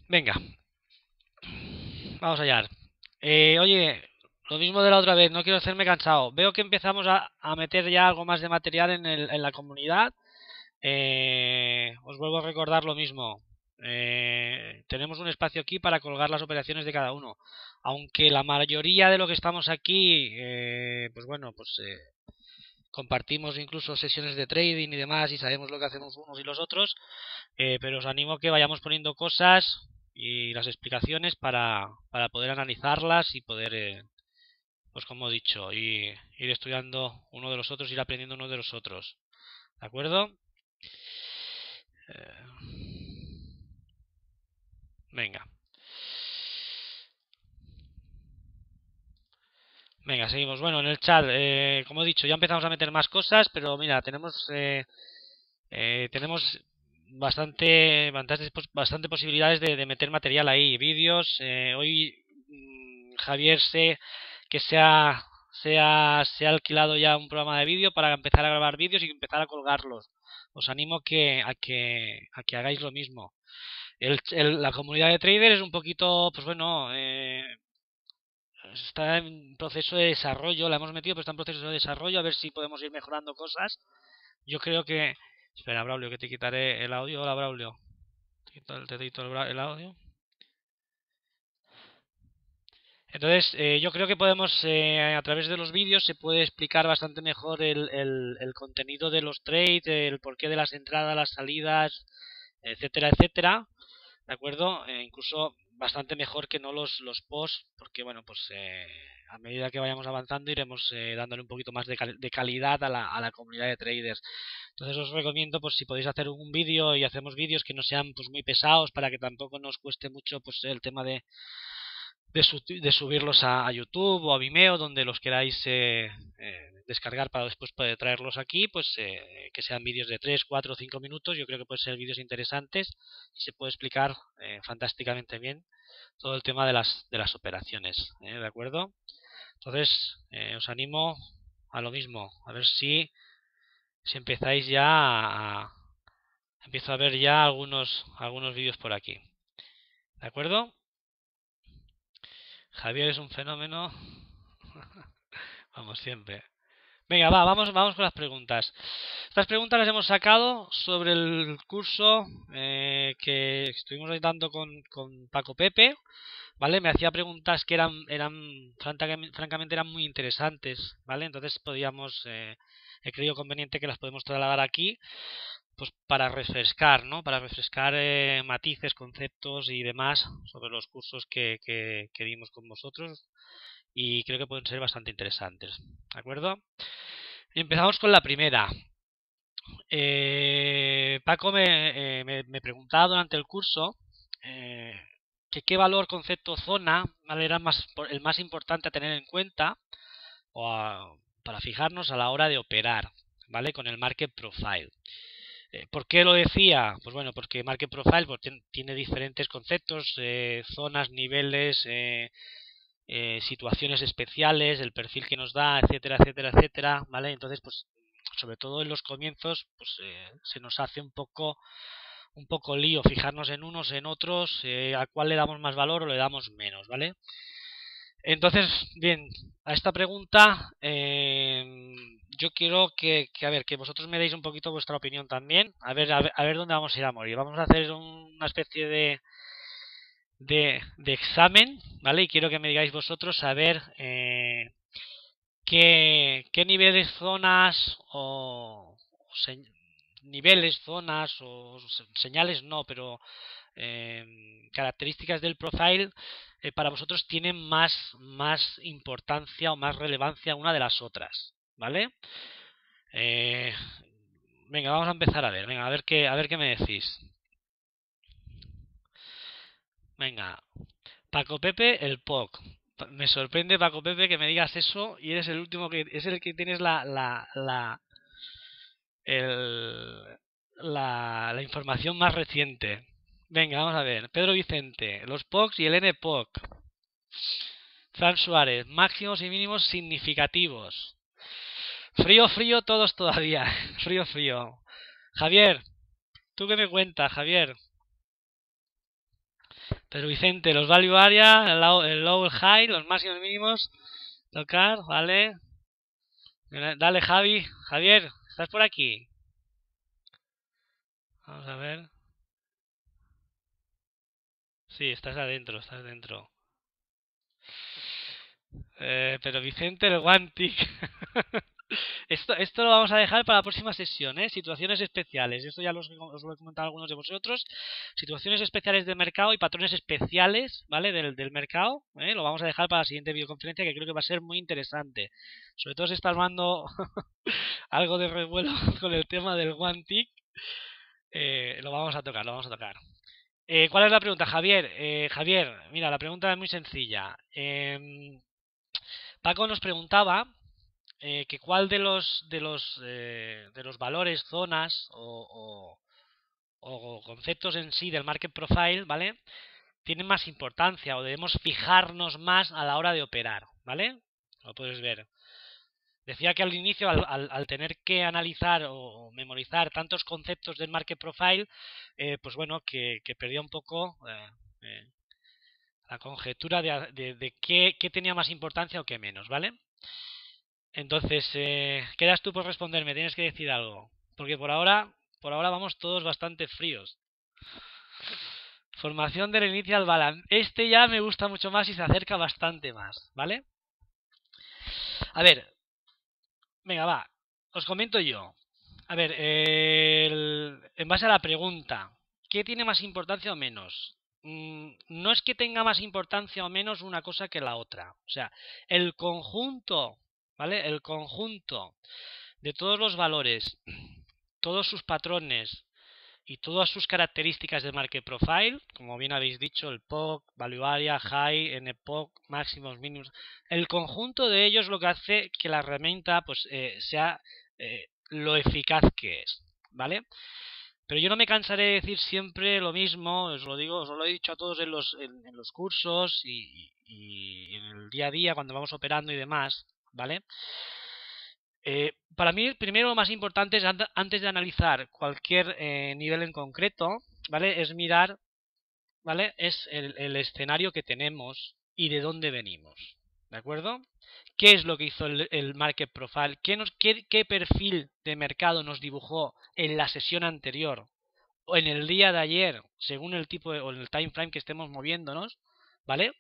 Venga, vamos allá. Oye, lo mismo de la otra vez, no quiero hacerme cansado. Veo que empezamos a meter ya algo más de material en la comunidad. Os vuelvo a recordar lo mismo. Tenemos un espacio aquí para colgar las operaciones de cada uno. Aunque la mayoría de lo que estamos aquí, pues bueno, pues compartimos incluso sesiones de trading y demás y sabemos lo que hacemos unos y los otros, pero os animo a que vayamos poniendo cosas y las explicaciones para poder analizarlas y poder, pues como he dicho, ir estudiando uno de los otros, ir aprendiendo uno de los otros. ¿De acuerdo? Venga. Venga, seguimos. Bueno, en el chat, como he dicho, ya empezamos a meter más cosas, pero mira, tenemos bastante posibilidades de meter material ahí, vídeos. Hoy Javier sé que se ha alquilado ya un programa de vídeo para empezar a grabar vídeos y empezar a colgarlos. Os animo a que hagáis lo mismo. La comunidad de traders es un poquito, pues bueno, está en proceso de desarrollo, la hemos metido, pero está en proceso de desarrollo, a ver si podemos ir mejorando cosas. Yo creo que... Espera, Braulio, que te quitaré el audio. Hola, Braulio. Te quito el audio. Entonces, yo creo que podemos, a través de los vídeos, se puede explicar bastante mejor el contenido de los trades, el porqué de las entradas, las salidas, etcétera, etcétera. ¿De acuerdo? Incluso bastante mejor que no los posts, porque bueno, pues a medida que vayamos avanzando iremos dándole un poquito más de calidad a la comunidad de traders. Entonces os recomiendo, pues si podéis hacer un vídeo y hacemos vídeos que no sean pues muy pesados para que tampoco nos cueste mucho pues el tema de subirlos a YouTube o a Vimeo, donde los queráis descargar para después poder traerlos aquí, pues que sean vídeos de 3 4 5 minutos. Yo creo que pueden ser vídeos interesantes y se puede explicar fantásticamente bien todo el tema de las operaciones, ¿de acuerdo? Entonces, os animo a lo mismo, a ver si empezáis ya empiezo a ver ya algunos vídeos por aquí, ¿de acuerdo? Javier es un fenómeno, vamos siempre. Venga, vamos con las preguntas. Estas preguntas las hemos sacado sobre el curso que estuvimos dando con Paco Pepe, ¿vale? Me hacía preguntas que francamente eran muy interesantes, ¿vale? Entonces he creído conveniente que las podemos trasladar aquí, pues para refrescar, ¿no? Para refrescar matices, conceptos y demás sobre los cursos que dimos con vosotros y creo que pueden ser bastante interesantes, ¿de acuerdo? Y empezamos con la primera. Paco me preguntaba durante el curso eh, que qué valor, concepto, zona, ¿vale? Era el más importante a tener en cuenta para fijarnos a la hora de operar, ¿vale? Con el Market Profile. ¿Por qué lo decía? Pues bueno, porque Market Profile pues, tiene diferentes conceptos, zonas, niveles, situaciones especiales, el perfil que nos da, etcétera, etcétera, etcétera, ¿vale? Entonces, pues, sobre todo en los comienzos, pues se nos hace un poco lío fijarnos en unos, en otros, a cuál le damos más valor o le damos menos, ¿vale? Entonces, bien, a esta pregunta yo quiero a ver, que vosotros me deis un poquito vuestra opinión también, a ver dónde vamos a ir a morir. Vamos a hacer una especie de examen, ¿vale? Y quiero que me digáis vosotros a ver qué niveles, zonas niveles, zonas o señales no, pero características del profile para vosotros tienen más importancia o más relevancia una de las otras, ¿vale? Eh, venga, vamos a empezar a ver, venga, a ver qué me decís. Venga, Paco Pepe, el POC. Me sorprende, Paco Pepe, que me digas eso y eres el último que es el que tienes el- la información más reciente. Venga, vamos a ver. Pedro Vicente, los POCs y el NPOC. Fran Suárez, máximos y mínimos significativos. Frío, frío, todos todavía. Frío, frío. Javier, ¿tú qué me cuentas, Javier? Pero Vicente, los value area, el low, el high, los máximos mínimos, tocar, ¿vale? Dale, Javier, ¿estás por aquí? Vamos a ver. Sí, estás adentro, estás dentro. Pero Vicente, el one tick. Esto lo vamos a dejar para la próxima sesión, ¿eh? Situaciones especiales. Esto ya os lo he comentado a algunos de vosotros. Situaciones especiales del mercado y patrones especiales, ¿vale? Del mercado, ¿eh? Lo vamos a dejar para la siguiente videoconferencia, que creo que va a ser muy interesante. Sobre todo si está armando algo de revuelo con el tema del one tick. Lo vamos a tocar, lo vamos a tocar. ¿Cuál es la pregunta, Javier? Javier, mira, la pregunta es muy sencilla. Paco nos preguntaba que cuál de los valores, zonas o conceptos en sí del market profile, ¿vale? Tienen más importancia o debemos fijarnos más a la hora de operar, ¿vale? Lo puedes ver. Decía que al inicio, al tener que analizar o memorizar tantos conceptos del market profile, pues bueno, que perdía un poco la conjetura de qué tenía más importancia o qué menos, ¿vale? Entonces, quedas tú por responderme, tienes que decir algo. Porque por ahora vamos todos bastante fríos. Formación del initial balance. Este ya me gusta mucho más y se acerca bastante más, ¿vale? A ver, venga, va. Os comento yo. A ver, en base a la pregunta, ¿qué tiene más importancia o menos? No es que tenga más importancia o menos una cosa que la otra. O sea, el conjunto, ¿vale? El conjunto de todos los valores, todos sus patrones y todas sus características de market profile, como bien habéis dicho, el POC, Value Area, High, NPOC, máximos, mínimos, el conjunto de ellos lo que hace que la herramienta pues sea lo eficaz que es, ¿vale? Pero yo no me cansaré de decir siempre lo mismo, os lo digo, os lo he dicho a todos en los cursos y en el día a día cuando vamos operando y demás, ¿vale? Para mí, primero lo más importante es antes de analizar cualquier nivel en concreto, ¿vale? Es mirar, ¿vale? Es el escenario que tenemos y de dónde venimos, ¿de acuerdo? ¿Qué es lo que hizo el Market Profile? ¿Qué perfil de mercado nos dibujó en la sesión anterior o en el día de ayer, según el tipo o el time frame que estemos moviéndonos, ¿vale?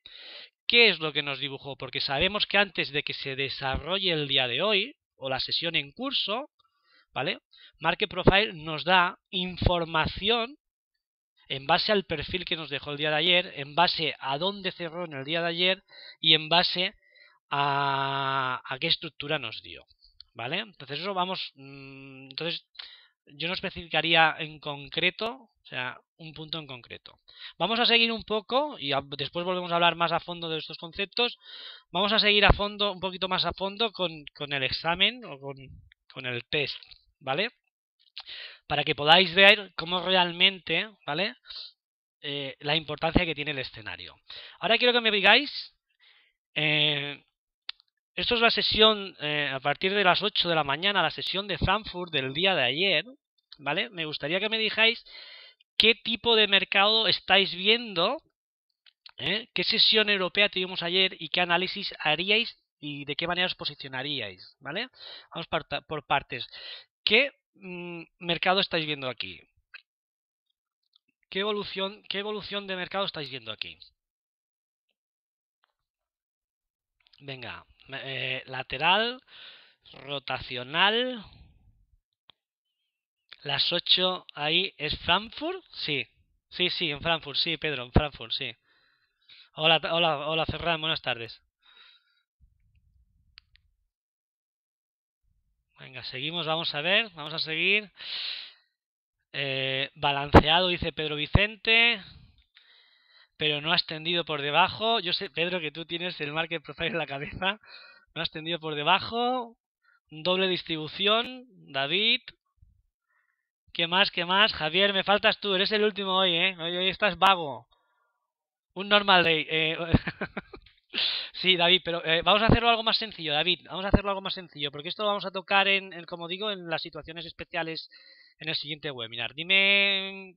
¿Qué es lo que nos dibujó? Porque sabemos que antes de que se desarrolle el día de hoy o la sesión en curso, ¿vale? Market Profile nos da información en base al perfil que nos dejó el día de ayer, en base a dónde cerró en el día de ayer y en base a qué estructura nos dio, ¿vale? Entonces eso vamos, entonces yo no especificaría en concreto, o sea, un punto en concreto. Vamos a seguir un poco y después volvemos a hablar más a fondo de estos conceptos. Vamos a seguir a fondo, un poquito más a fondo con el examen o con el test, ¿vale? Para que podáis ver cómo realmente, ¿vale? La importancia que tiene el escenario. Ahora quiero que me digáis, esto es la sesión a partir de las 8 de la mañana, la sesión de Frankfurt del día de ayer, ¿vale? Me gustaría que me dijáis qué tipo de mercado estáis viendo, qué sesión europea tuvimos ayer y qué análisis haríais y de qué manera os posicionaríais, ¿vale? Vamos por partes. ¿Qué mercado estáis viendo aquí? ¿Qué evolución de mercado estáis viendo aquí? Venga, lateral, rotacional. Las 8 ahí, ¿es Frankfurt? Sí. Sí, sí, en Frankfurt, sí, Pedro, en Frankfurt, sí. Hola, hola, hola, Ferran, buenas tardes. Venga, seguimos, vamos a ver, vamos a seguir. Balanceado, dice Pedro Vicente, pero no has tendido por debajo. Yo sé, Pedro, que tú tienes el market profile en la cabeza. No has tendido por debajo. Doble distribución, David. ¿Qué más? ¿Qué más? Javier, me faltas tú, eres el último hoy, ¿eh? Hoy estás vago. Un normal day. Sí, David, pero vamos a hacerlo algo más sencillo, David. Vamos a hacerlo algo más sencillo, porque esto lo vamos a tocar como digo, en las situaciones especiales en el siguiente webinar. Dime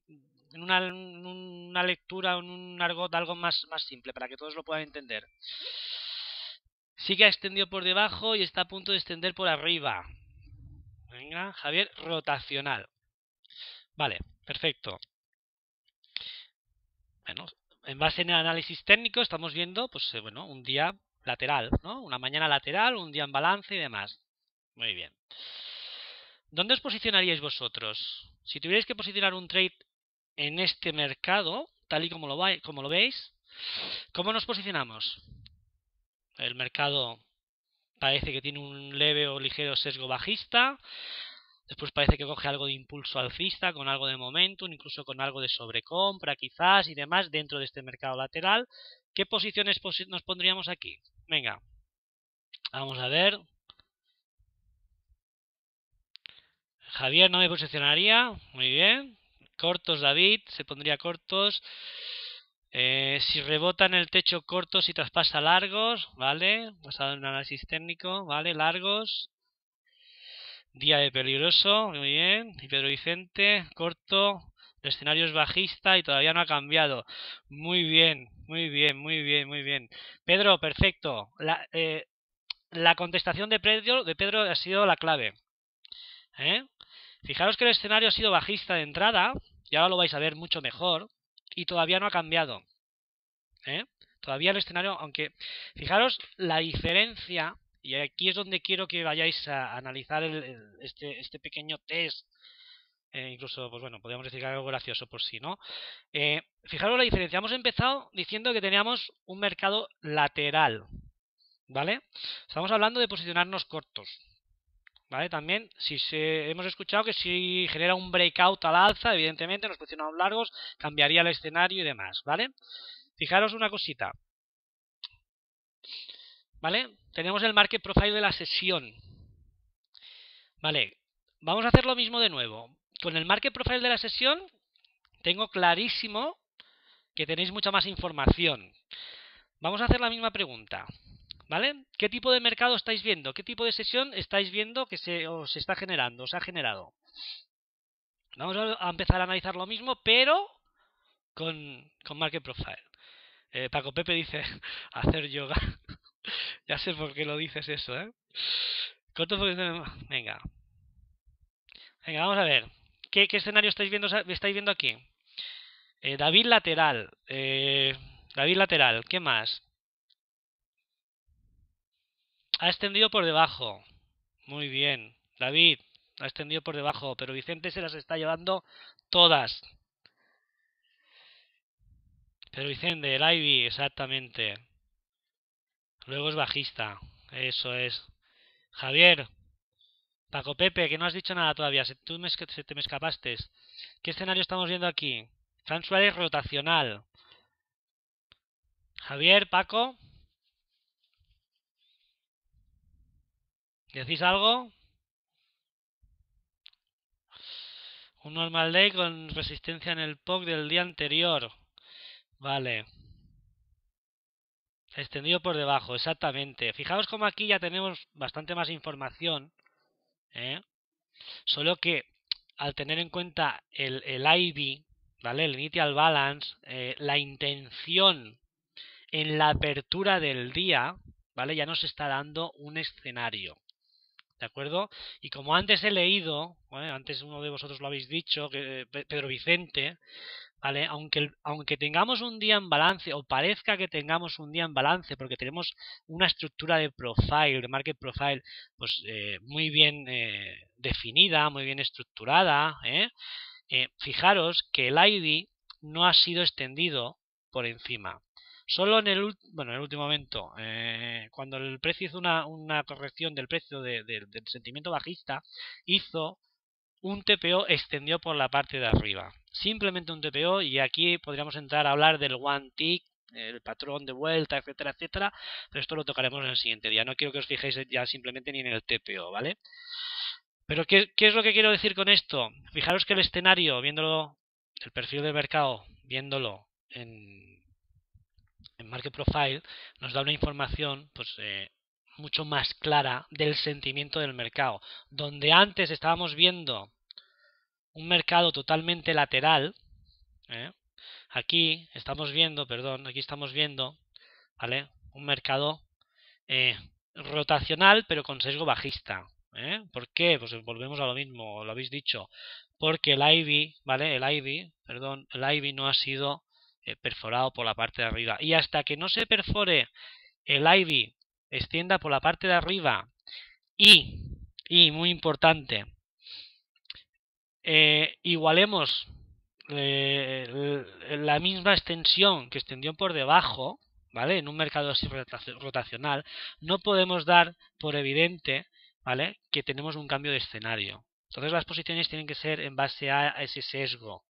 una lectura, en un argot algo más simple, para que todos lo puedan entender. Sí que ha extendido por debajo y está a punto de extender por arriba. Venga, Javier, rotacional. Vale, perfecto. Bueno, en base en el análisis técnico estamos viendo, pues bueno, un día lateral, ¿no? Una mañana lateral, un día en balance y demás. Muy bien. ¿Dónde os posicionaríais vosotros? Si tuvierais que posicionar un trade en este mercado, tal y como lo veis, ¿cómo nos posicionamos? El mercado parece que tiene un leve o ligero sesgo bajista. Después parece que coge algo de impulso alcista, con algo de momentum, incluso con algo de sobrecompra quizás y demás dentro de este mercado lateral. ¿Qué posiciones nos pondríamos aquí? Venga, vamos a ver. Javier no me posicionaría, muy bien. Cortos David, se pondría cortos. Si rebota en el techo cortos y traspasa largos, ¿vale? Basado en un análisis técnico, ¿vale? Largos. Día de peligroso, muy bien. Y Pedro Vicente, corto. El escenario es bajista y todavía no ha cambiado. Muy bien, muy bien, muy bien, muy bien. Pedro, perfecto. La contestación de Pedro ha sido la clave. Fijaros que el escenario ha sido bajista de entrada, y ahora lo vais a ver mucho mejor, y todavía no ha cambiado. Todavía el escenario, aunque fijaros la diferencia, y aquí es donde quiero que vayáis a analizar este pequeño test, incluso, pues bueno, podríamos decir algo gracioso por sí, ¿no? Fijaros la diferencia, hemos empezado diciendo que teníamos un mercado lateral, ¿vale? Estamos hablando de posicionarnos cortos, ¿vale? También, hemos escuchado que si genera un breakout al alza, evidentemente nos posicionamos largos, cambiaría el escenario y demás, ¿vale? Fijaros una cosita, ¿vale? Tenemos el market profile de la sesión. Vale, vamos a hacer lo mismo de nuevo. Con el market profile de la sesión tengo clarísimo que tenéis mucha más información. Vamos a hacer la misma pregunta, ¿vale? ¿Qué tipo de mercado estáis viendo? ¿Qué tipo de sesión estáis viendo que os está generando, os ha generado? Vamos a empezar a analizar lo mismo, pero con market profile. Paco Pepe dice hacer yoga. Ya sé por qué lo dices eso, ¿eh? Corto porque... Venga. Venga, vamos a ver. ¿Qué escenario estáis viendo aquí? David lateral. David lateral. ¿Qué más? Ha extendido por debajo. Muy bien. David ha extendido por debajo, pero Vicente se las está llevando todas. Pero Vicente, el Ivy, exactamente. Luego es bajista. Eso es. Javier, Paco Pepe, que no has dicho nada todavía. Se te me escapaste. ¿Qué escenario estamos viendo aquí? Fran Suárez rotacional. Javier, Paco. ¿Decís algo? Un normal day con resistencia en el POC del día anterior. Vale. Extendido por debajo, exactamente. Fijaos como aquí ya tenemos bastante más información. Solo que al tener en cuenta el IB, ¿vale? El Initial Balance, la intención en la apertura del día, ¿vale? Ya nos está dando un escenario. ¿De acuerdo? Y como antes he leído, ¿vale? Antes uno de vosotros lo habéis dicho, que Pedro Vicente, ¿vale? Aunque tengamos un día en balance, o parezca que tengamos un día en balance, porque tenemos una estructura de profile, de market profile, pues muy bien definida, muy bien estructurada, fijaros que el ID no ha sido extendido por encima. Solo en el último momento, cuando el precio hizo una corrección del precio del sentimiento bajista, hizo un TPO extendió por la parte de arriba. Simplemente un TPO, y aquí podríamos entrar a hablar del one tick, el patrón de vuelta, etcétera, etcétera, pero esto lo tocaremos en el siguiente día. No quiero que os fijéis ya simplemente ni en el TPO, ¿vale? Pero ¿qué es lo que quiero decir con esto? Fijaros que el escenario, viéndolo, el perfil del mercado, viéndolo en Market Profile, nos da una información pues mucho más clara del sentimiento del mercado. Donde antes estábamos viendo un mercado totalmente lateral, ¿eh? Aquí estamos viendo, perdón, aquí estamos viendo, ¿vale? Un mercado rotacional, pero con sesgo bajista. ¿Por qué? Pues volvemos a lo mismo, lo habéis dicho. Porque el IB, ¿vale? El IB no ha sido perforado por la parte de arriba. Y hasta que no se perfore el IB, extienda por la parte de arriba y muy importante, igualemos la misma extensión que extendió por debajo, ¿vale? En un mercado así rotacional, no podemos dar por evidente, ¿vale? Que tenemos un cambio de escenario. Entonces las posiciones tienen que ser en base a ese sesgo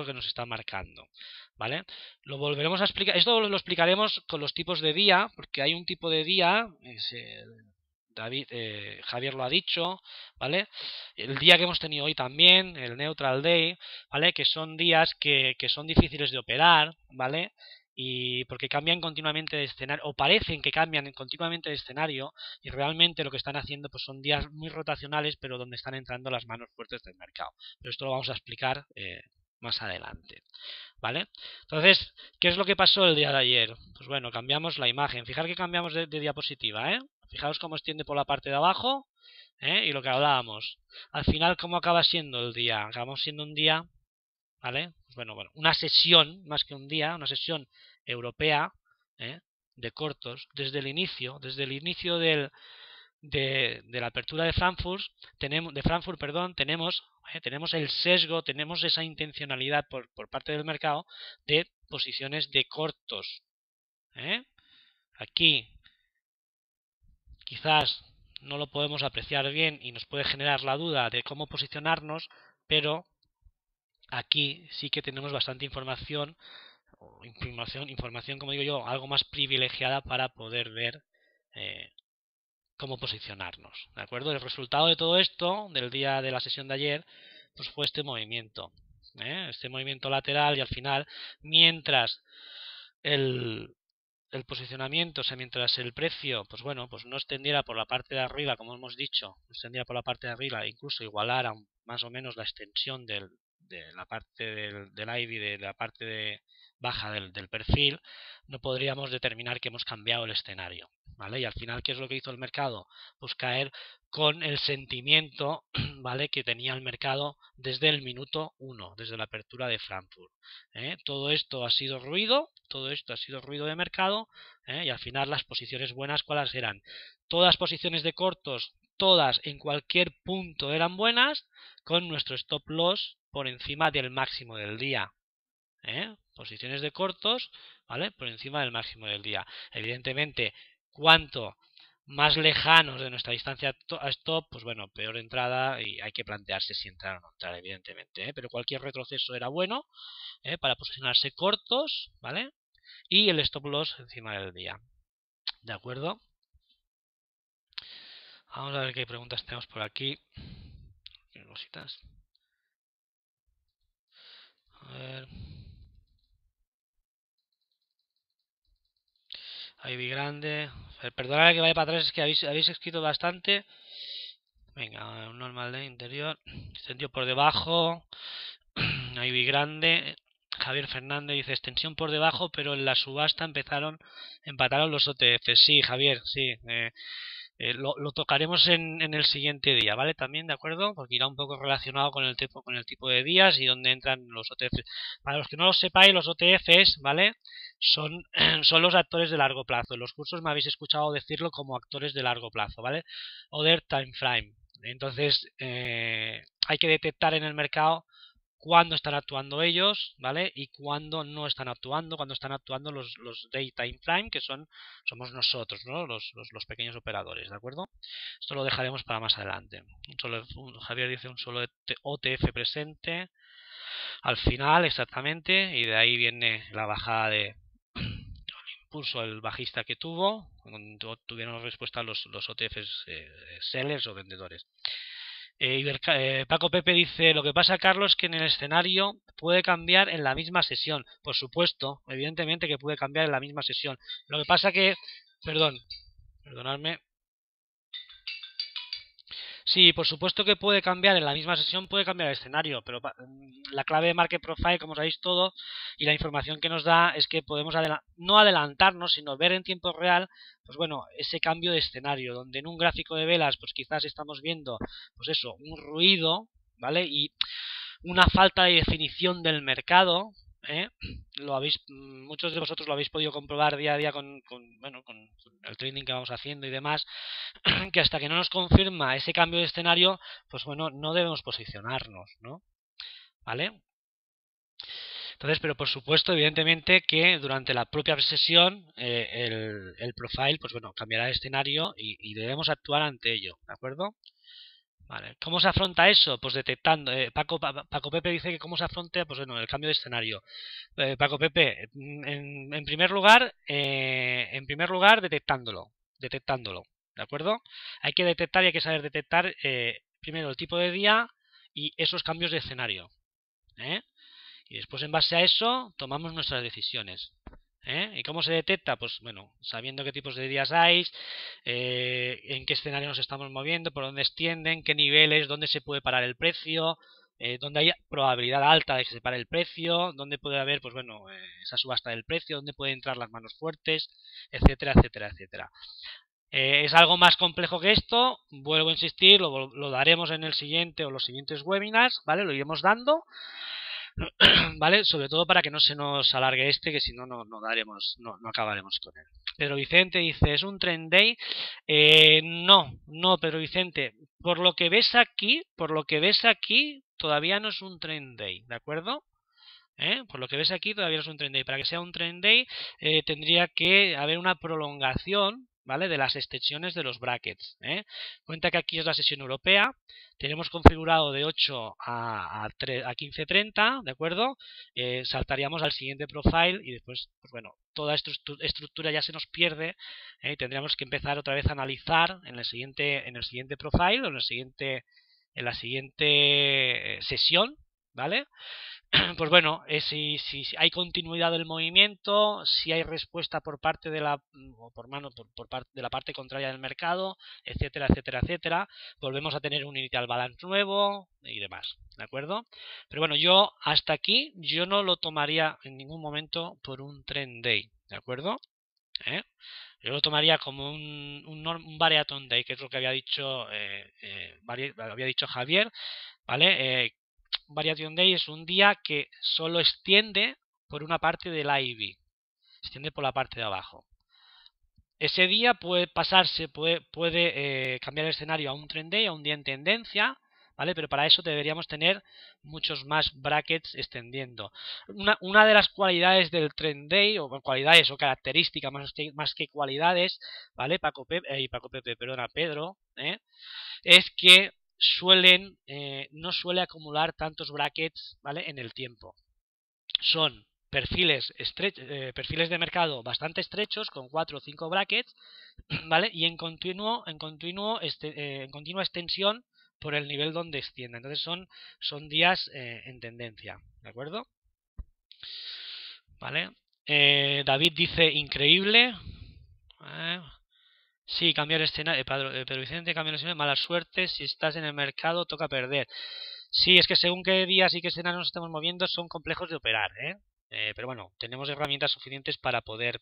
que nos está marcando, ¿vale? Lo volveremos a explicar, esto lo explicaremos con los tipos de día, porque hay un tipo de día, David, Javier lo ha dicho, ¿vale? El día que hemos tenido hoy también, el Neutral Day, ¿vale? Que son días que son difíciles de operar, ¿vale? Y porque cambian continuamente de escenario, o parecen que cambian continuamente de escenario, y realmente lo que están haciendo pues son días muy rotacionales, pero donde están entrando las manos fuertes del mercado. Pero esto lo vamos a explicar más adelante, ¿vale? Entonces, ¿qué es lo que pasó el día de ayer? Pues bueno, cambiamos la imagen. Fijar que cambiamos de diapositiva, ¿eh? Fijaos cómo extiende por la parte de abajo, y lo que hablábamos. Al final, ¿cómo acaba siendo el día? Acabamos siendo un día, ¿vale? Pues bueno, una sesión, más que un día, una sesión europea, ¿eh? De cortos, desde el inicio de la apertura de Frankfurt, tenemos el sesgo, tenemos esa intencionalidad por parte del mercado de posiciones de cortos. Aquí quizás no lo podemos apreciar bien y nos puede generar la duda de cómo posicionarnos, pero aquí sí que tenemos bastante información, como digo yo, algo más privilegiada para poder ver cómo posicionarnos, ¿de acuerdo? El resultado de todo esto, del día de la sesión de ayer, pues fue este movimiento lateral, y al final, mientras el posicionamiento, o sea, mientras el precio, pues bueno, pues no extendiera por la parte de arriba, como hemos dicho, no extendiera por la parte de arriba, e incluso igualara más o menos la extensión de la parte del IB, de la parte baja del perfil, no podríamos determinar que hemos cambiado el escenario, ¿vale? Y al final, ¿qué es lo que hizo el mercado? Pues caer con el sentimiento, ¿vale? Que tenía el mercado desde el minuto 1, desde la apertura de Frankfurt. Todo esto ha sido ruido de mercado, y al final las posiciones buenas, ¿cuáles eran? Todas posiciones de cortos, todas en cualquier punto eran buenas, con nuestro stop loss por encima del máximo del día. Posiciones de cortos, ¿vale? Por encima del máximo del día. Evidentemente, cuanto más lejanos de nuestra distancia a stop, pues bueno, peor entrada, y hay que plantearse si entrar o no entrar, evidentemente, pero cualquier retroceso era bueno para posicionarse cortos, ¿vale? Y el stop loss encima del día, ¿de acuerdo? Vamos a ver qué preguntas tenemos por aquí. ¿Qué cositas? A ver. Ivy grande. Perdonad que vaya para atrás, es que habéis escrito bastante. Venga, un normal de interior. Extensión por debajo. Ivy grande. Javier Fernández dice extensión por debajo, pero en la subasta empataron los OTF. Sí, Javier, sí. Lo tocaremos en el siguiente día, ¿vale? También, ¿de acuerdo? Porque irá un poco relacionado con el tipo de días y dónde entran los OTFs. Para los que no lo sepáis, los OTFs, ¿vale? Son los actores de largo plazo. En los cursos me habéis escuchado decirlo como actores de largo plazo, ¿vale? Other time frame. Entonces, hay que detectar en el mercado cuándo están actuando ellos, ¿vale? Y cuándo no están actuando, cuando están actuando los daytime frame, que somos nosotros, ¿no? Los pequeños operadores, ¿de acuerdo? Esto lo dejaremos para más adelante. Javier dice un solo OTF presente al final, exactamente, y de ahí viene la bajada de impulso, el bajista que tuvo, cuando tuvieron respuesta los OTFs sellers o vendedores. Paco Pepe dice, lo que pasa, Carlos, que en el escenario puede cambiar en la misma sesión. Por supuesto, evidentemente que puede cambiar en la misma sesión. Lo que pasa que, perdonadme. Sí, por supuesto que puede cambiar, en la misma sesión puede cambiar el escenario, pero la clave de Market Profile, como sabéis todo, y la información que nos da es que podemos no adelantarnos, sino ver en tiempo real, pues bueno, ese cambio de escenario, donde en un gráfico de velas, pues quizás estamos viendo, pues eso, un ruido, ¿vale? Y una falta de definición del mercado, ¿eh? Muchos de vosotros lo habéis podido comprobar día a día bueno, con el trading que vamos haciendo y demás, que hasta que no nos confirma ese cambio de escenario, pues bueno, no debemos posicionarnos, ¿no? ¿Vale? Entonces, pero por supuesto, evidentemente que durante la propia sesión el profile, pues bueno, cambiará de escenario y debemos actuar ante ello, ¿de acuerdo? Vale. ¿Cómo se afronta eso? Pues detectando. Paco Pepe dice que cómo se afronta, pues bueno, el cambio de escenario. Paco Pepe, en primer lugar, detectándolo, ¿de acuerdo? Hay que detectar y hay que saber detectar primero el tipo de día y esos cambios de escenario, ¿eh? Y después, en base a eso, tomamos nuestras decisiones. ¿Y cómo se detecta? Pues bueno, sabiendo qué tipos de días hay, en qué escenario nos estamos moviendo, por dónde extienden, qué niveles, dónde se puede parar el precio, dónde hay probabilidad alta de que se pare el precio, dónde puede haber, pues bueno, esa subasta del precio, dónde pueden entrar las manos fuertes, etcétera, etcétera, etcétera. Es algo más complejo que esto, vuelvo a insistir, lo daremos en el siguiente o los siguientes webinars, ¿vale? Lo iremos dando. ¿Vale? Sobre todo para que no se nos alargue que si no, no acabaremos con él. Pedro Vicente dice, ¿es un trend day? No, Pedro Vicente, por lo que ves aquí, todavía no es un trend day, ¿de acuerdo? Por lo que ves aquí todavía no es un trend day. Para que sea un trend day tendría que haber una prolongación, ¿vale? De las extensiones de los brackets. Cuenta que aquí es la sesión europea. Tenemos configurado de 8 a 15:30, ¿de acuerdo? Saltaríamos al siguiente profile y después, pues bueno, toda estructura ya se nos pierde. Tendríamos que empezar otra vez a analizar en el siguiente profile o en la siguiente sesión, ¿vale? Pues bueno, si hay continuidad del movimiento, si hay respuesta por parte de o por mano, por parte de la parte contraria del mercado, etcétera, etcétera, etcétera, volvemos a tener un initial balance nuevo y demás, ¿de acuerdo? Pero bueno, yo hasta aquí, yo no lo tomaría en ningún momento por un trend day, ¿de acuerdo? Yo lo tomaría como un variaton day, que es lo que había dicho Javier, ¿vale? Variation Day es un día que solo extiende por una parte del IV, extiende por la parte de abajo. Ese día puede cambiar el escenario a un trend day, a un día en tendencia, ¿vale? Pero para eso deberíamos tener muchos más brackets extendiendo. Una de las cualidades del trend day, o cualidades o características más que cualidades, ¿vale? Pedro, es que no suele acumular tantos brackets, ¿vale? En el tiempo. Son perfiles de mercado bastante estrechos, con 4 o 5 brackets, ¿vale? Y en continua extensión por el nivel donde extiende. Entonces son días en tendencia, ¿de acuerdo? ¿Vale? David dice increíble. Sí, cambiar escenario. Pedro Vicente, cambiar el escenario. Mala suerte. Si estás en el mercado, toca perder. Sí, es que según qué días y qué escenarios nos estamos moviendo, son complejos de operar, pero bueno, tenemos herramientas suficientes para poder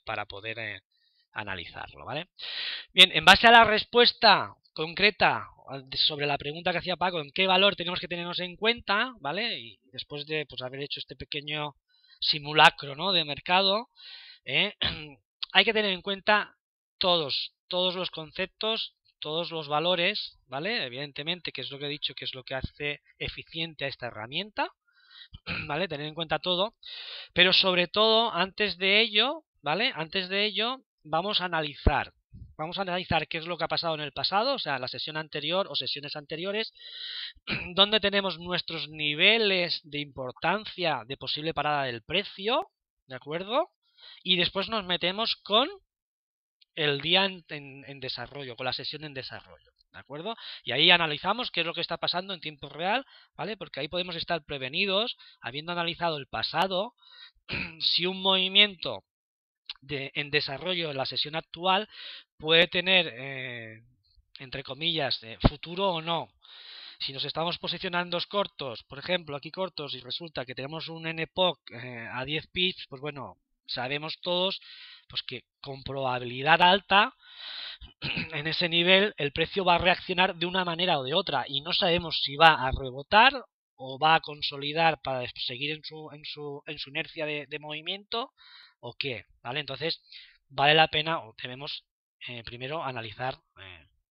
analizarlo, ¿vale? Bien, en base a la respuesta concreta sobre la pregunta que hacía Paco, en qué valor tenemos que tenernos en cuenta, ¿vale? Y después de pues, haber hecho este pequeño simulacro, ¿no? De mercado, hay que tener en cuenta todos los conceptos, todos los valores, ¿vale? Evidentemente, que es lo que he dicho, que es lo que hace eficiente a esta herramienta, ¿vale? Tener en cuenta todo, pero sobre todo, antes de ello, ¿vale? Antes de ello, vamos a analizar qué es lo que ha pasado en el pasado, o sea, la sesión anterior o sesiones anteriores, donde tenemos nuestros niveles de importancia de posible parada del precio, ¿de acuerdo? Y después nos metemos con el día en desarrollo, con la sesión en desarrollo, ¿de acuerdo? Y ahí analizamos qué es lo que está pasando en tiempo real, ¿vale? Porque ahí podemos estar prevenidos, habiendo analizado el pasado, si un movimiento en desarrollo en la sesión actual puede tener entre comillas, futuro o no. Si nos estamos posicionando cortos, por ejemplo, aquí cortos, y resulta que tenemos un NPOC a 10 pips, pues bueno, sabemos todos pues que con probabilidad alta en ese nivel el precio va a reaccionar de una manera o de otra y no sabemos si va a rebotar o va a consolidar para seguir en su inercia de movimiento o qué, ¿vale? Entonces vale la pena o debemos primero analizar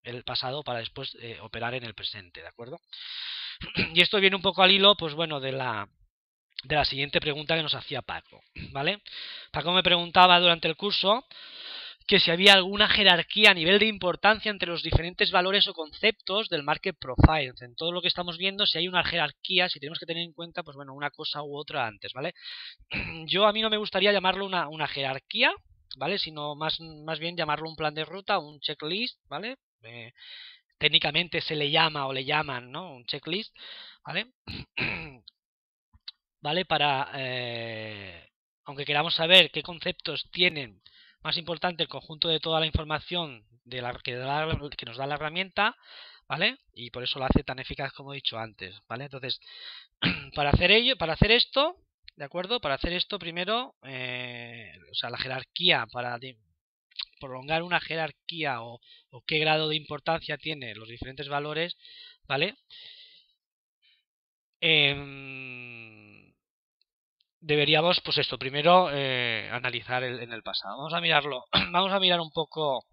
el pasado para después operar en el presente, ¿de acuerdo? Y esto viene un poco al hilo, pues bueno, de la siguiente pregunta que nos hacía Paco, ¿vale? Paco me preguntaba durante el curso que si había alguna jerarquía a nivel de importancia entre los diferentes valores o conceptos del market profile. En todo lo que estamos viendo, si hay una jerarquía, si tenemos que tener en cuenta, pues bueno, una cosa u otra antes, ¿vale? Yo a mí no me gustaría llamarlo una jerarquía, ¿vale? Sino más bien llamarlo un plan de ruta, un checklist, ¿vale? Técnicamente se le llama o le llaman, ¿no? Un checklist, ¿vale? ¿Vale? Para, aunque queramos saber qué conceptos tienen más importante el conjunto de toda la información que nos da la herramienta, ¿vale? Y por eso lo hace tan eficaz como he dicho antes, ¿vale? Entonces, para hacer esto, ¿de acuerdo? Para hacer esto primero, o sea, la jerarquía, para prolongar una jerarquía o qué grado de importancia tiene los diferentes valores, ¿vale? Deberíamos, pues esto, primero analizar en el pasado. Vamos a mirarlo, vamos a mirar un poco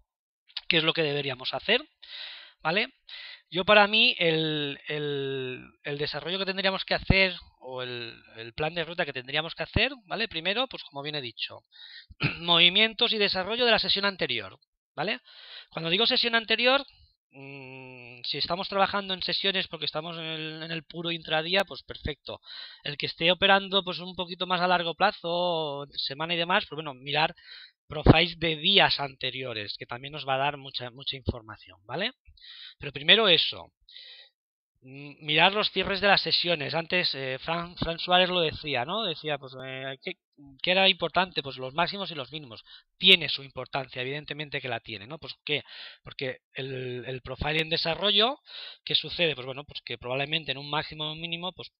qué es lo que deberíamos hacer, ¿vale? Yo para mí el desarrollo que tendríamos que hacer o el plan de ruta que tendríamos que hacer, ¿vale? Primero, pues como bien he dicho, movimientos y desarrollo de la sesión anterior, ¿vale? Cuando digo sesión anterior, si estamos trabajando en sesiones porque estamos en el puro intradía, pues perfecto. El que esté operando pues un poquito más a largo plazo, semana y demás, pues bueno, mirar profiles de días anteriores, que también nos va a dar mucha información, ¿vale? Pero primero eso, mirar los cierres de las sesiones. Antes Fran Suárez lo decía, ¿no? Decía, pues, ¿qué era importante? Pues los máximos y los mínimos. Tiene su importancia, evidentemente que la tiene, ¿no? Pues ¿qué? Porque el profile en desarrollo, ¿qué sucede? Pues bueno, pues que probablemente en un máximo o un mínimo, pues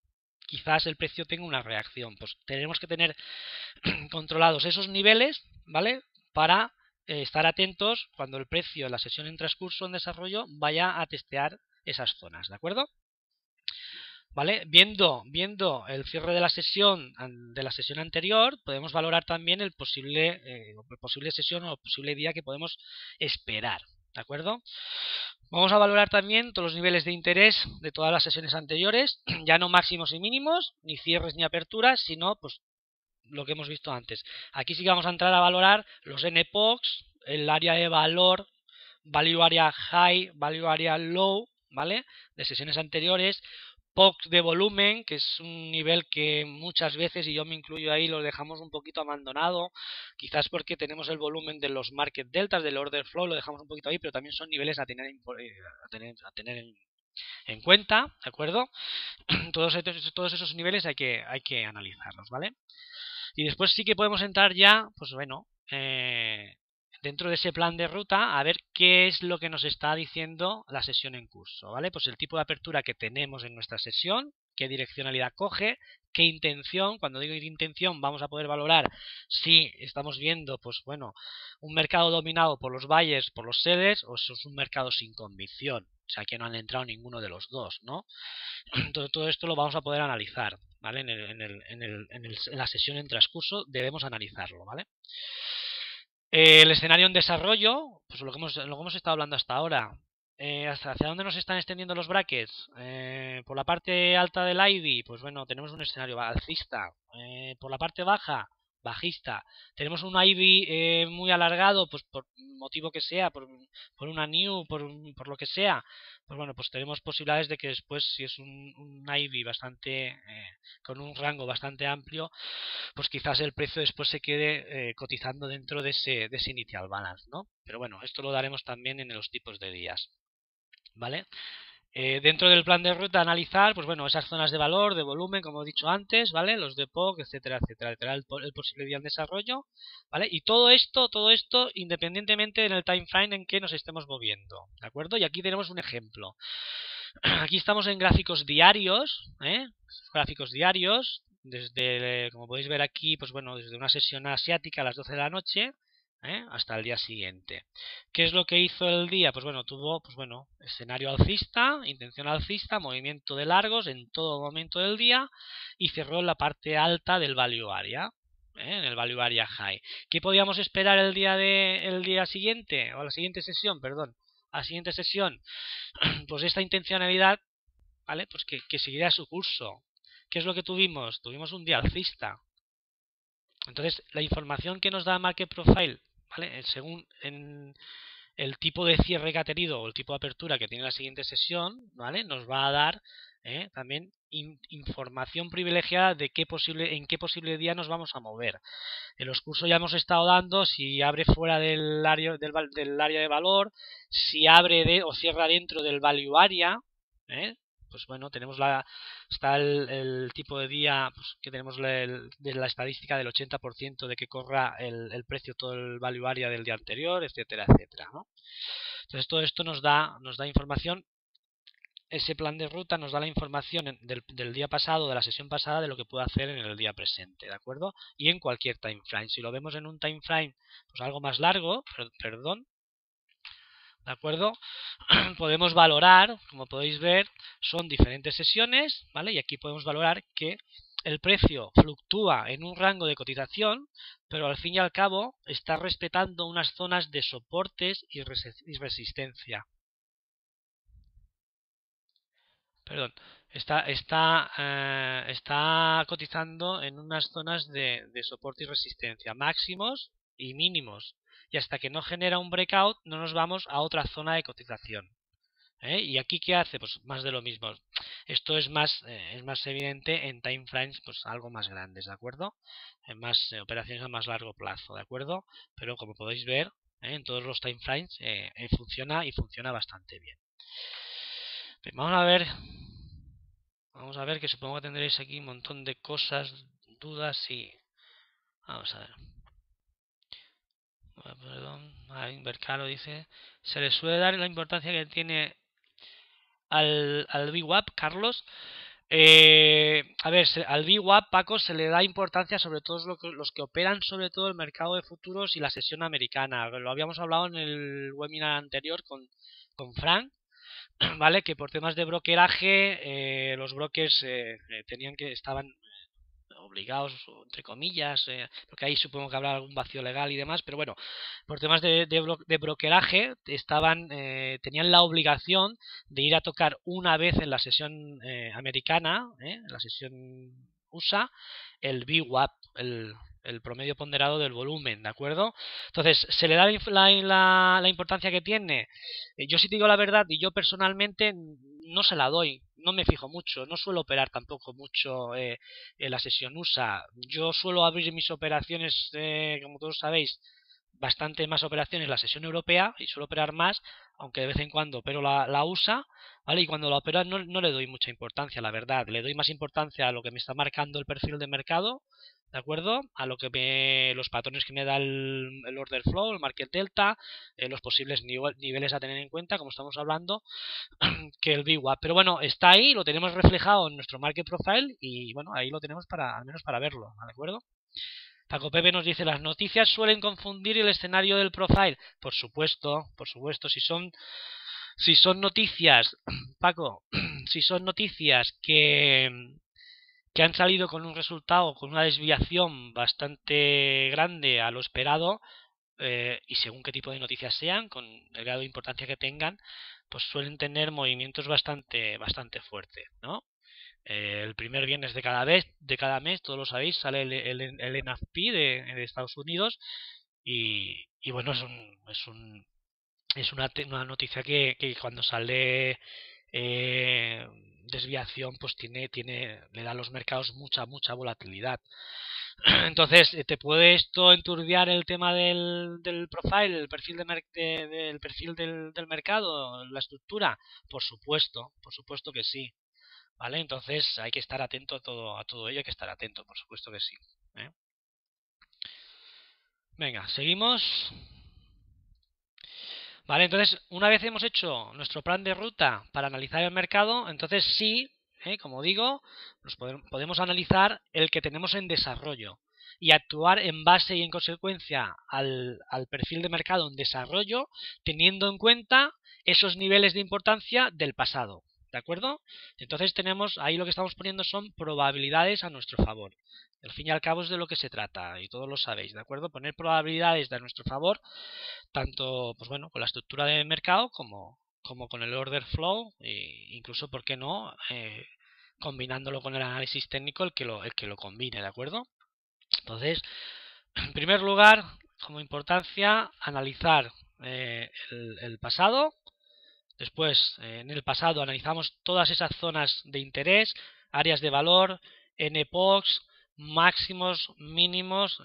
quizás el precio tenga una reacción. Pues tenemos que tener controlados esos niveles, ¿vale? Para estar atentos cuando el precio en la sesión en transcurso en desarrollo vaya a testear esas zonas, ¿de acuerdo? ¿Vale? Viendo el cierre de la sesión anterior, podemos valorar también el posible sesión o posible día que podemos esperar, ¿de acuerdo? Vamos a valorar también todos los niveles de interés de todas las sesiones anteriores, ya no máximos y mínimos, ni cierres ni aperturas, sino pues lo que hemos visto antes. Aquí sí que vamos a entrar a valorar los NPOCs, el área de valor, value area high, value area low, ¿vale? De sesiones anteriores, POCs de volumen, que es un nivel que muchas veces, y yo me incluyo ahí, lo dejamos un poquito abandonado, quizás porque tenemos el volumen de los market deltas, del order flow, lo dejamos un poquito ahí, pero también son niveles a tener en cuenta, ¿de acuerdo? Todos esos niveles hay que analizarlos, ¿vale? Y después sí que podemos entrar ya, pues bueno, dentro de ese plan de ruta a ver qué es lo que nos está diciendo la sesión en curso, ¿vale? Pues el tipo de apertura que tenemos en nuestra sesión, qué direccionalidad coge, qué intención. Cuando digo intención vamos a poder valorar si estamos viendo, pues bueno, un mercado dominado por los buyers, por los sellers, o si es un mercado sin convicción, o sea que no han entrado ninguno de los dos, ¿no? Todo esto lo vamos a poder analizar, ¿vale? En la sesión en transcurso debemos analizarlo, ¿vale? El escenario en desarrollo, pues lo que hemos estado hablando hasta ahora. ¿Hacia dónde nos están extendiendo los brackets? Por la parte alta del IB, pues bueno, tenemos un escenario alcista. Por la parte baja, bajista. Tenemos un IB muy alargado, pues por motivo que sea, por una new, por lo que sea. Pues bueno, pues tenemos posibilidades de que después, si es un IB bastante, con un rango bastante amplio, pues quizás el precio después se quede cotizando dentro de ese initial balance, ¿no? Pero bueno, esto lo daremos también en los tipos de días, ¿vale? Dentro del plan de ruta analizar, pues bueno, esas zonas de valor, de volumen, como he dicho antes, ¿vale? Los de POC, etcétera, etcétera, etcétera, el posible día en desarrollo, ¿vale? Y todo esto, independientemente en el time frame en que nos estemos moviendo, ¿de acuerdo? Y aquí tenemos un ejemplo. Aquí estamos en gráficos diarios, gráficos diarios, desde, como podéis ver aquí, pues bueno, desde una sesión asiática a las 12 de la noche, hasta el día siguiente. ¿Qué es lo que hizo el día? Pues bueno, tuvo, pues bueno, escenario alcista, intención alcista, movimiento de largos en todo momento del día y cerró en la parte alta del value area, en el value area high. ¿Qué podíamos esperar el día siguiente o la siguiente sesión, perdón? A la siguiente sesión, pues esta intencionalidad, ¿vale? Pues que seguirá su curso. ¿Qué es lo que tuvimos? Tuvimos un día alcista. Entonces, la información que nos da Market Profile, ¿vale? Según en el tipo de cierre que ha tenido o el tipo de apertura que tiene la siguiente sesión, ¿vale? Nos va a dar también información privilegiada de en qué posible día nos vamos a mover. En los cursos ya hemos estado dando si abre fuera del área de valor, si abre o cierra dentro del value area, pues bueno, tenemos está el tipo de día, pues, que tenemos de la estadística del 80% de que corra el precio todo el value area del día anterior, etcétera, etcétera, ¿no? Entonces todo esto nos da información. Ese plan de ruta nos da la información del día pasado, de la sesión pasada, de lo que puede hacer en el día presente, ¿de acuerdo? Y en cualquier time frame. Si lo vemos en un time frame pues algo más largo, perdón, ¿de acuerdo? Podemos valorar, como podéis ver, son diferentes sesiones, ¿vale? Y aquí podemos valorar que el precio fluctúa en un rango de cotización, pero al fin y al cabo está respetando unas zonas de soportes y resistencia. Perdón, está cotizando en unas zonas de soporte y resistencia máximos y mínimos. Y hasta que no genera un breakout no nos vamos a otra zona de cotización. ¿Y aquí qué hace? Pues más de lo mismo. Esto es más evidente en time frames pues algo más grandes, ¿de acuerdo? En más operaciones a más largo plazo, ¿de acuerdo? Pero como podéis ver, en todos los time frames funciona y funciona bastante bien. Bien, vamos a ver que supongo que tendréis aquí un montón de cosas, dudas y... Vamos a ver. Perdón, Mercado dice... Se le suele dar la importancia que tiene al VWAP, Carlos. A ver, al VWAP, Paco, se le da importancia sobre todo los que operan sobre todo el mercado de futuros y la sesión americana. Lo habíamos hablado en el webinar anterior con Frank, ¿vale? Que por temas de brokeraje, los brokers estaban obligados, entre comillas, porque ahí supongo que habrá algún vacío legal y demás, pero bueno, por temas de brokeraje tenían la obligación de ir a tocar una vez en la sesión americana, en la sesión USA, el VWAP, el promedio ponderado del volumen, ¿de acuerdo? Entonces, ¿se le da la importancia que tiene? Yo sí te digo la verdad, y yo personalmente no se la doy, no me fijo mucho, no suelo operar tampoco mucho en la sesión USA. Yo suelo abrir mis operaciones, como todos sabéis, bastante más operaciones la sesión europea y suelo operar más, aunque de vez en cuando opero la USA, ¿vale? Y cuando la opero no le doy mucha importancia, la verdad. Le doy más importancia a lo que me está marcando el perfil de mercado, ¿de acuerdo? A lo que los patrones que me da el order flow, el market delta, los posibles niveles a tener en cuenta, como estamos hablando, que el VWAP. Pero bueno, está ahí, lo tenemos reflejado en nuestro market profile y bueno, ahí lo tenemos al menos para verlo, ¿de acuerdo? Paco Pepe nos dice, las noticias suelen confundir el escenario del profile. Por supuesto, si son noticias, Paco, si son noticias que han salido con un resultado, con una desviación bastante grande a lo esperado, y según qué tipo de noticias sean, con el grado de importancia que tengan, pues suelen tener movimientos bastante fuertes, ¿no? El primer viernes de cada mes, todos lo sabéis, sale el NFP de Estados Unidos y bueno, es una noticia que cuando sale desviación pues le da a los mercados mucha volatilidad. Entonces, ¿te puede esto enturbiar el tema del profile, el perfil del perfil del mercado, la estructura? Por supuesto que sí. ¿Vale? Entonces hay que estar atento a todo ello, hay que estar atento, por supuesto que sí. Venga, seguimos. Vale, entonces una vez hemos hecho nuestro plan de ruta para analizar el mercado, entonces sí, como digo, podemos analizar el que tenemos en desarrollo y actuar en base y en consecuencia al perfil de mercado en desarrollo, teniendo en cuenta esos niveles de importancia del pasado. ¿De acuerdo? Entonces tenemos, ahí lo que estamos poniendo son probabilidades a nuestro favor. Al fin y al cabo es de lo que se trata, y todos lo sabéis, ¿de acuerdo? Poner probabilidades de nuestro favor, tanto pues bueno, con la estructura de mercado como con el order flow, e incluso, ¿por qué no? Combinándolo con el análisis técnico, el que lo combine, ¿de acuerdo? Entonces, en primer lugar, como importancia, analizar el pasado. Después, en el pasado analizamos todas esas zonas de interés, áreas de valor, NPOCs, máximos, mínimos,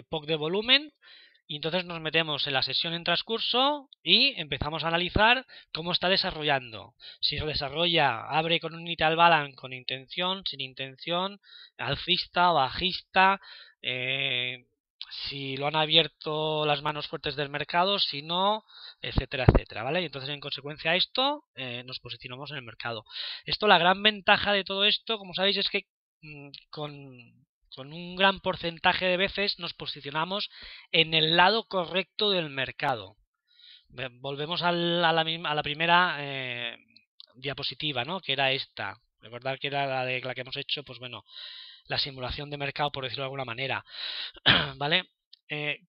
POC de volumen, y entonces nos metemos en la sesión en transcurso y empezamos a analizar cómo está desarrollando. Si se desarrolla, abre con un initial balance con intención, sin intención, alcista, bajista, si lo han abierto las manos fuertes del mercado, si no, etcétera, etcétera, ¿vale? Y entonces, en consecuencia a esto, nos posicionamos en el mercado. La gran ventaja de todo esto, como sabéis, es que con un gran porcentaje de veces nos posicionamos en el lado correcto del mercado. Volvemos a la primera diapositiva, ¿no? Que era esta. Recordad que era la que hemos hecho, pues bueno, la simulación de mercado, por decirlo de alguna manera. ¿Vale?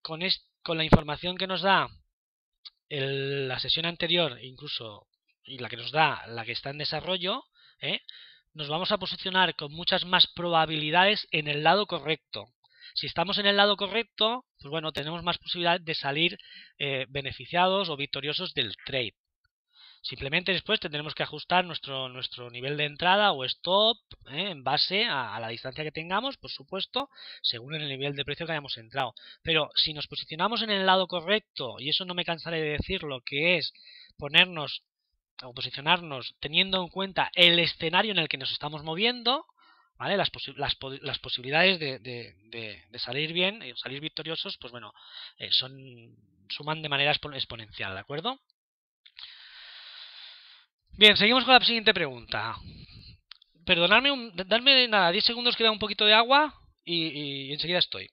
Con la información que nos da la sesión anterior, incluso, y la que nos da la que está en desarrollo, nos vamos a posicionar con muchas más probabilidades en el lado correcto. Si estamos en el lado correcto, pues bueno, tenemos más posibilidad de salir beneficiados o victoriosos del trade. Simplemente después tendremos que ajustar nuestro nivel de entrada o stop en base a la distancia que tengamos, por supuesto, según el nivel de precio que hayamos entrado. Pero si nos posicionamos en el lado correcto, y eso no me cansaré de decirlo, que es ponernos o posicionarnos teniendo en cuenta el escenario en el que nos estamos moviendo, ¿vale? Las posibilidades de salir bien, salir victoriosos, pues bueno, suman de manera exponencial, ¿de acuerdo? Bien, seguimos con la siguiente pregunta. Perdonadme, dadme nada, 10 segundos que da un poquito de agua y enseguida estoy.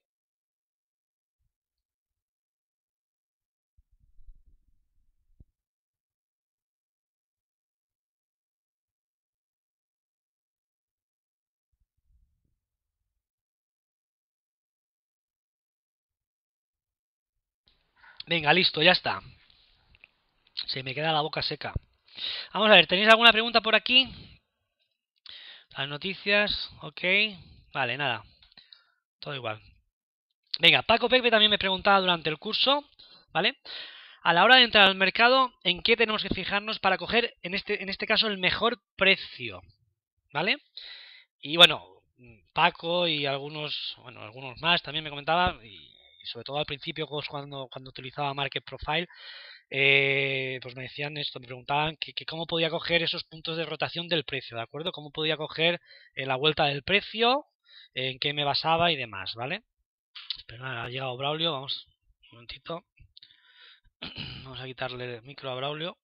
Venga, listo, ya está. Se me queda la boca seca. Vamos a ver, ¿tenéis alguna pregunta por aquí? Las noticias, ok. Vale, nada. Todo igual. Venga, Paco Pepe también me preguntaba durante el curso, ¿vale? A la hora de entrar al mercado, ¿en qué tenemos que fijarnos para coger, en este caso, el mejor precio? ¿Vale? Y bueno, Paco y algunos más también me comentaban, y sobre todo al principio cuando utilizaba Market Profile, pues me decían esto, me preguntaban que cómo podía coger esos puntos de rotación del precio, ¿de acuerdo? Cómo podía coger la vuelta del precio, en qué me basaba y demás, ¿vale? Pero nada, ha llegado Braulio, vamos, un momentito. Vamos a quitarle el micro a Braulio.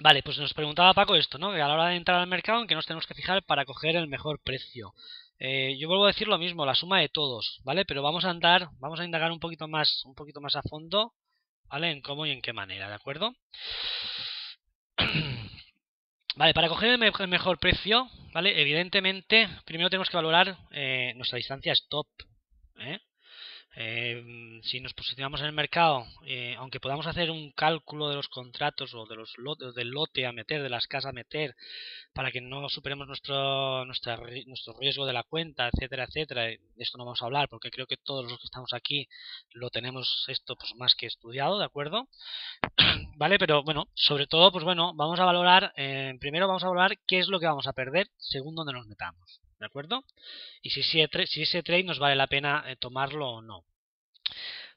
Vale, pues nos preguntaba Paco esto, ¿no? Que a la hora de entrar al mercado, ¿en qué nos tenemos que fijar para coger el mejor precio? Yo vuelvo a decir lo mismo, la suma de todos, ¿vale? Pero vamos a indagar un poquito más a fondo, ¿vale? En cómo y en qué manera, ¿de acuerdo? Vale, para coger el mejor precio, ¿vale? Evidentemente, primero tenemos que valorar nuestra distancia stop, ¿eh? Si nos posicionamos en el mercado, aunque podamos hacer un cálculo de los contratos o de los lotes, del lote a meter, de las casas a meter, para que no superemos nuestro riesgo de la cuenta, etcétera, etcétera. De esto no vamos a hablar porque creo que todos los que estamos aquí lo tenemos esto pues más que estudiado, ¿de acuerdo? Vale, pero bueno, sobre todo, pues bueno, vamos a valorar, primero vamos a valorar qué es lo que vamos a perder según donde nos metamos, ¿de acuerdo? Y si ese trade nos vale la pena tomarlo o no.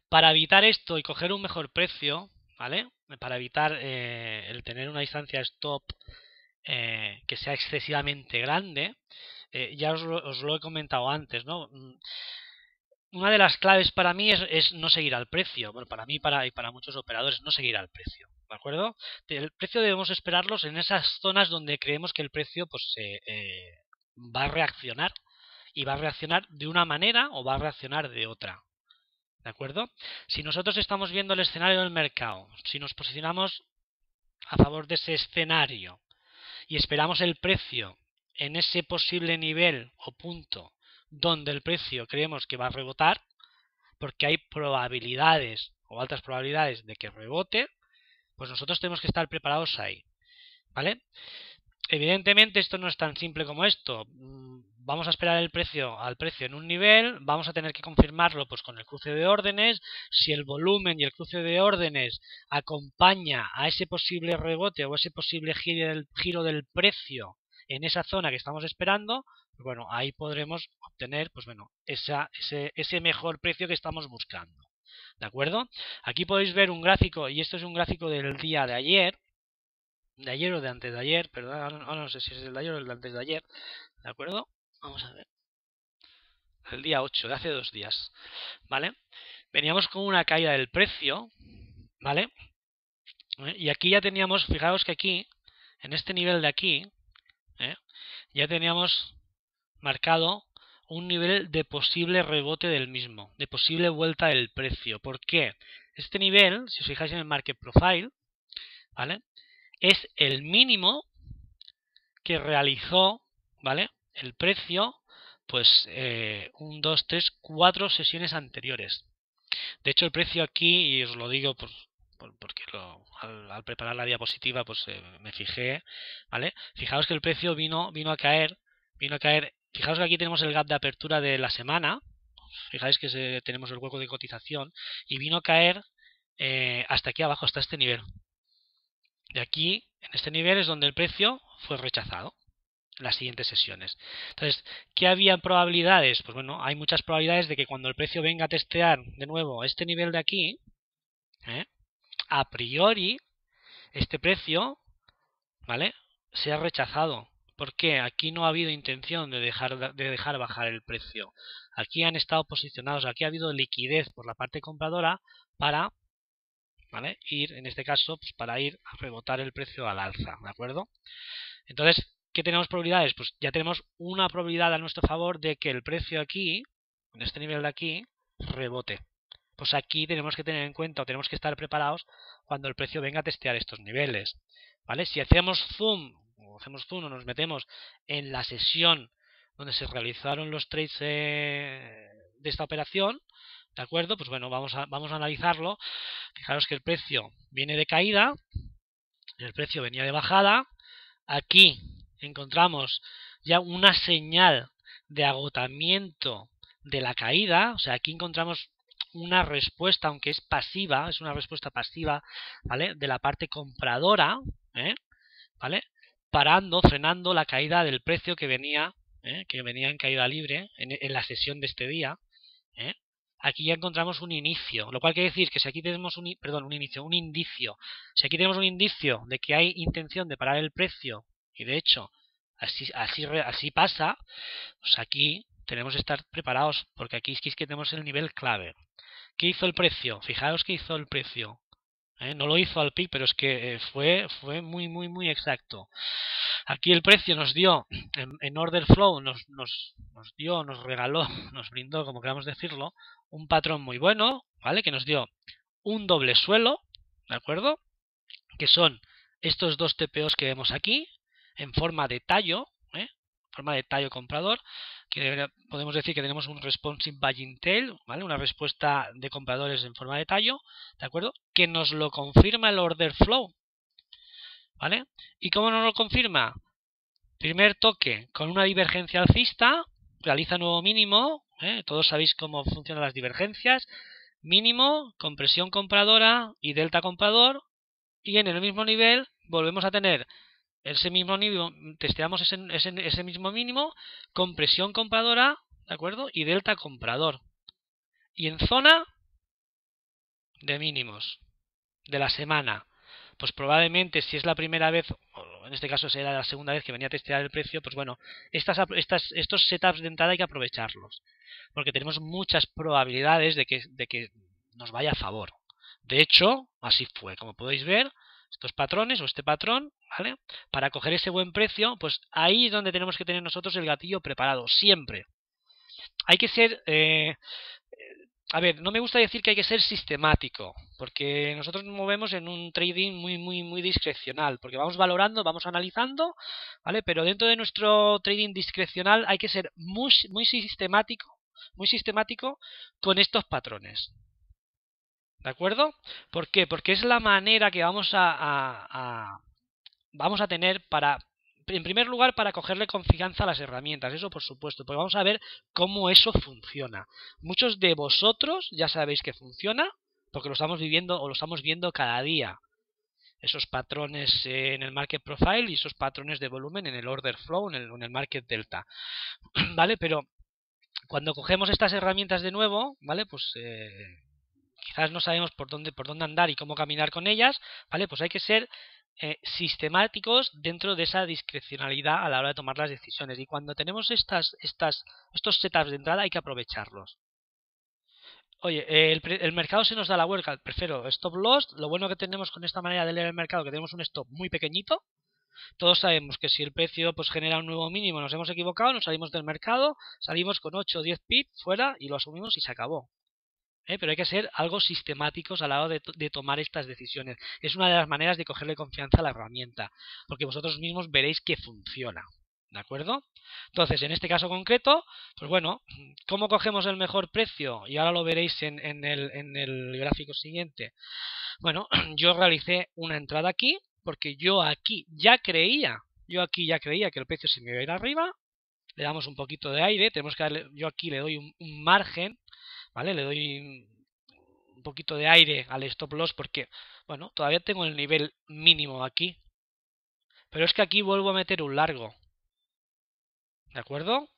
Para evitar esto y coger un mejor precio, ¿vale? Para evitar el tener una distancia stop que sea excesivamente grande, ya os lo he comentado antes, ¿no? Una de las claves para mí es no seguir al precio. Bueno, para mí y para muchos operadores, no seguir al precio. ¿De acuerdo? El precio debemos esperarlos en esas zonas donde creemos que el precio pues va a reaccionar. Y va a reaccionar de una manera o va a reaccionar de otra. ¿De acuerdo? Si nosotros estamos viendo el escenario del mercado, si nos posicionamos a favor de ese escenario y esperamos el precio en ese posible nivel o punto donde el precio creemos que va a rebotar, porque hay probabilidades o altas probabilidades de que rebote, pues nosotros tenemos que estar preparados ahí, ¿vale? Evidentemente esto no es tan simple como esto. Vamos a esperar al precio en un nivel, vamos a tener que confirmarlo pues con el cruce de órdenes. Si el volumen y el cruce de órdenes acompaña a ese posible rebote o ese posible giro del precio en esa zona que estamos esperando, pues bueno, ahí podremos obtener pues bueno, ese mejor precio que estamos buscando. ¿De acuerdo? Aquí podéis ver un gráfico, y esto es un gráfico del día de ayer o de antes de ayer, perdón, no sé si es el de ayer o el de antes de ayer, ¿de acuerdo? Vamos a ver. El día 8, de hace 2 días, ¿vale? Veníamos con una caída del precio, ¿vale? Y aquí ya teníamos, fijaos que aquí, en este nivel de aquí, ya teníamos marcado un nivel de posible rebote del mismo, de posible vuelta del precio. ¿Por qué? Este nivel, si os fijáis en el Market Profile, ¿vale? Es el mínimo que realizó, ¿vale? El precio, pues 1, 2, 3, 4 sesiones anteriores. De hecho, el precio aquí, y os lo digo porque al preparar la diapositiva, pues me fijé, ¿vale? Fijaos que el precio vino a caer, fijaos que aquí tenemos el gap de apertura de la semana, fijáis que tenemos el hueco de cotización, y vino a caer hasta aquí abajo, hasta este nivel. De aquí, en este nivel es donde el precio fue rechazado en las siguientes sesiones. Entonces, ¿qué había probabilidades? Pues bueno, hay muchas probabilidades de que cuando el precio venga a testear de nuevo este nivel de aquí, a priori, este precio, ¿vale?, sea rechazado. ¿Por qué? Aquí no ha habido intención de dejar bajar el precio. Aquí han estado posicionados, aquí ha habido liquidez por la parte compradora para, ¿vale?, ir, en este caso, pues para ir a rebotar el precio al alza, ¿de acuerdo? Entonces, ¿qué tenemos probabilidades? Pues ya tenemos una probabilidad a nuestro favor de que el precio aquí, en este nivel de aquí, rebote. Pues aquí tenemos que tener en cuenta o tenemos que estar preparados cuando el precio venga a testear estos niveles, ¿vale? Si hacemos zoom o nos metemos en la sesión donde se realizaron los trades de esta operación, ¿de acuerdo? Pues bueno, vamos a analizarlo. Fijaros que el precio viene de caída, el precio venía de bajada. Aquí encontramos ya una señal de agotamiento de la caída, o sea, aquí encontramos una respuesta, aunque es pasiva, es una respuesta pasiva, ¿vale?, de la parte compradora, ¿vale?, frenando la caída del precio que venía en caída libre en la sesión de este día. Aquí ya encontramos un inicio, lo cual quiere decir que si aquí tenemos un indicio, si aquí tenemos un indicio de que hay intención de parar el precio, y de hecho así pasa, pues aquí tenemos que estar preparados, porque aquí es que tenemos el nivel clave. ¿Qué hizo el precio? Fijaos que hizo el precio. No lo hizo al pic, pero es que fue muy exacto. Aquí el precio nos dio, en order flow, nos regaló, nos brindó, como queramos decirlo, un patrón muy bueno, ¿vale? Que nos dio un doble suelo, ¿de acuerdo? Que son estos dos TPOs que vemos aquí, en forma de tallo, forma de tallo comprador, que podemos decir que tenemos un responsive buying tail, ¿vale? Una respuesta de compradores en forma de tallo, ¿de acuerdo? Que nos lo confirma el order flow, ¿vale? ¿Y cómo nos lo confirma? Primer toque, con una divergencia alcista, realiza nuevo mínimo, todos sabéis cómo funcionan las divergencias, mínimo, compresión compradora y delta comprador, y en el mismo nivel volvemos a tener ese mismo nivel, testeamos ese mismo mínimo, compresión compradora, ¿de acuerdo? Y delta comprador. Y en zona de mínimos de la semana, pues probablemente si es la primera vez, o en este caso será la segunda vez que venía a testear el precio, pues bueno, estos setups de entrada hay que aprovecharlos, porque tenemos muchas probabilidades de que nos vaya a favor. De hecho, así fue, como podéis ver, estos patrones o este patrón, ¿vale? Para coger ese buen precio, pues ahí es donde tenemos que tener nosotros el gatillo preparado, siempre. Hay que ser... a ver, no me gusta decir que hay que ser sistemático, porque nosotros nos movemos en un trading muy discrecional, porque vamos valorando, vamos analizando, ¿vale? Pero dentro de nuestro trading discrecional hay que ser muy sistemático con estos patrones. ¿De acuerdo? ¿Por qué? Porque es la manera que vamos a tener para, en primer lugar, para cogerle confianza a las herramientas, eso por supuesto, porque vamos a ver cómo eso funciona. Muchos de vosotros ya sabéis que funciona, porque lo estamos viviendo o lo estamos viendo cada día. Esos patrones en el market profile y esos patrones de volumen en el order flow, en el market delta. ¿Vale? Pero cuando cogemos estas herramientas de nuevo, ¿vale? Pues quizás no sabemos por dónde andar y cómo caminar con ellas, ¿vale? Pues hay que ser sistemáticos dentro de esa discrecionalidad a la hora de tomar las decisiones. Y cuando tenemos estos setups de entrada hay que aprovecharlos. Oye, el mercado se nos da la vuelta, prefiero stop loss. Lo bueno que tenemos con esta manera de leer el mercado, que tenemos un stop muy pequeñito. Todos sabemos que si el precio pues genera un nuevo mínimo, nos hemos equivocado, nos salimos del mercado, salimos con 8 o 10 pips fuera y lo asumimos y se acabó. Pero hay que ser algo sistemáticos a la hora de tomar estas decisiones. Es una de las maneras de cogerle confianza a la herramienta, porque vosotros mismos veréis que funciona. ¿De acuerdo? Entonces, en este caso concreto, pues bueno, ¿cómo cogemos el mejor precio? Y ahora lo veréis en el gráfico siguiente. Bueno, yo realicé una entrada aquí, porque yo aquí ya creía que el precio se me iba a ir arriba. Le damos un poquito de aire, tenemos que darle, yo aquí le doy un margen, ¿vale? Le doy un poquito de aire al stop loss porque, bueno, todavía tengo el nivel mínimo aquí. Pero es que aquí vuelvo a meter un largo. ¿De acuerdo?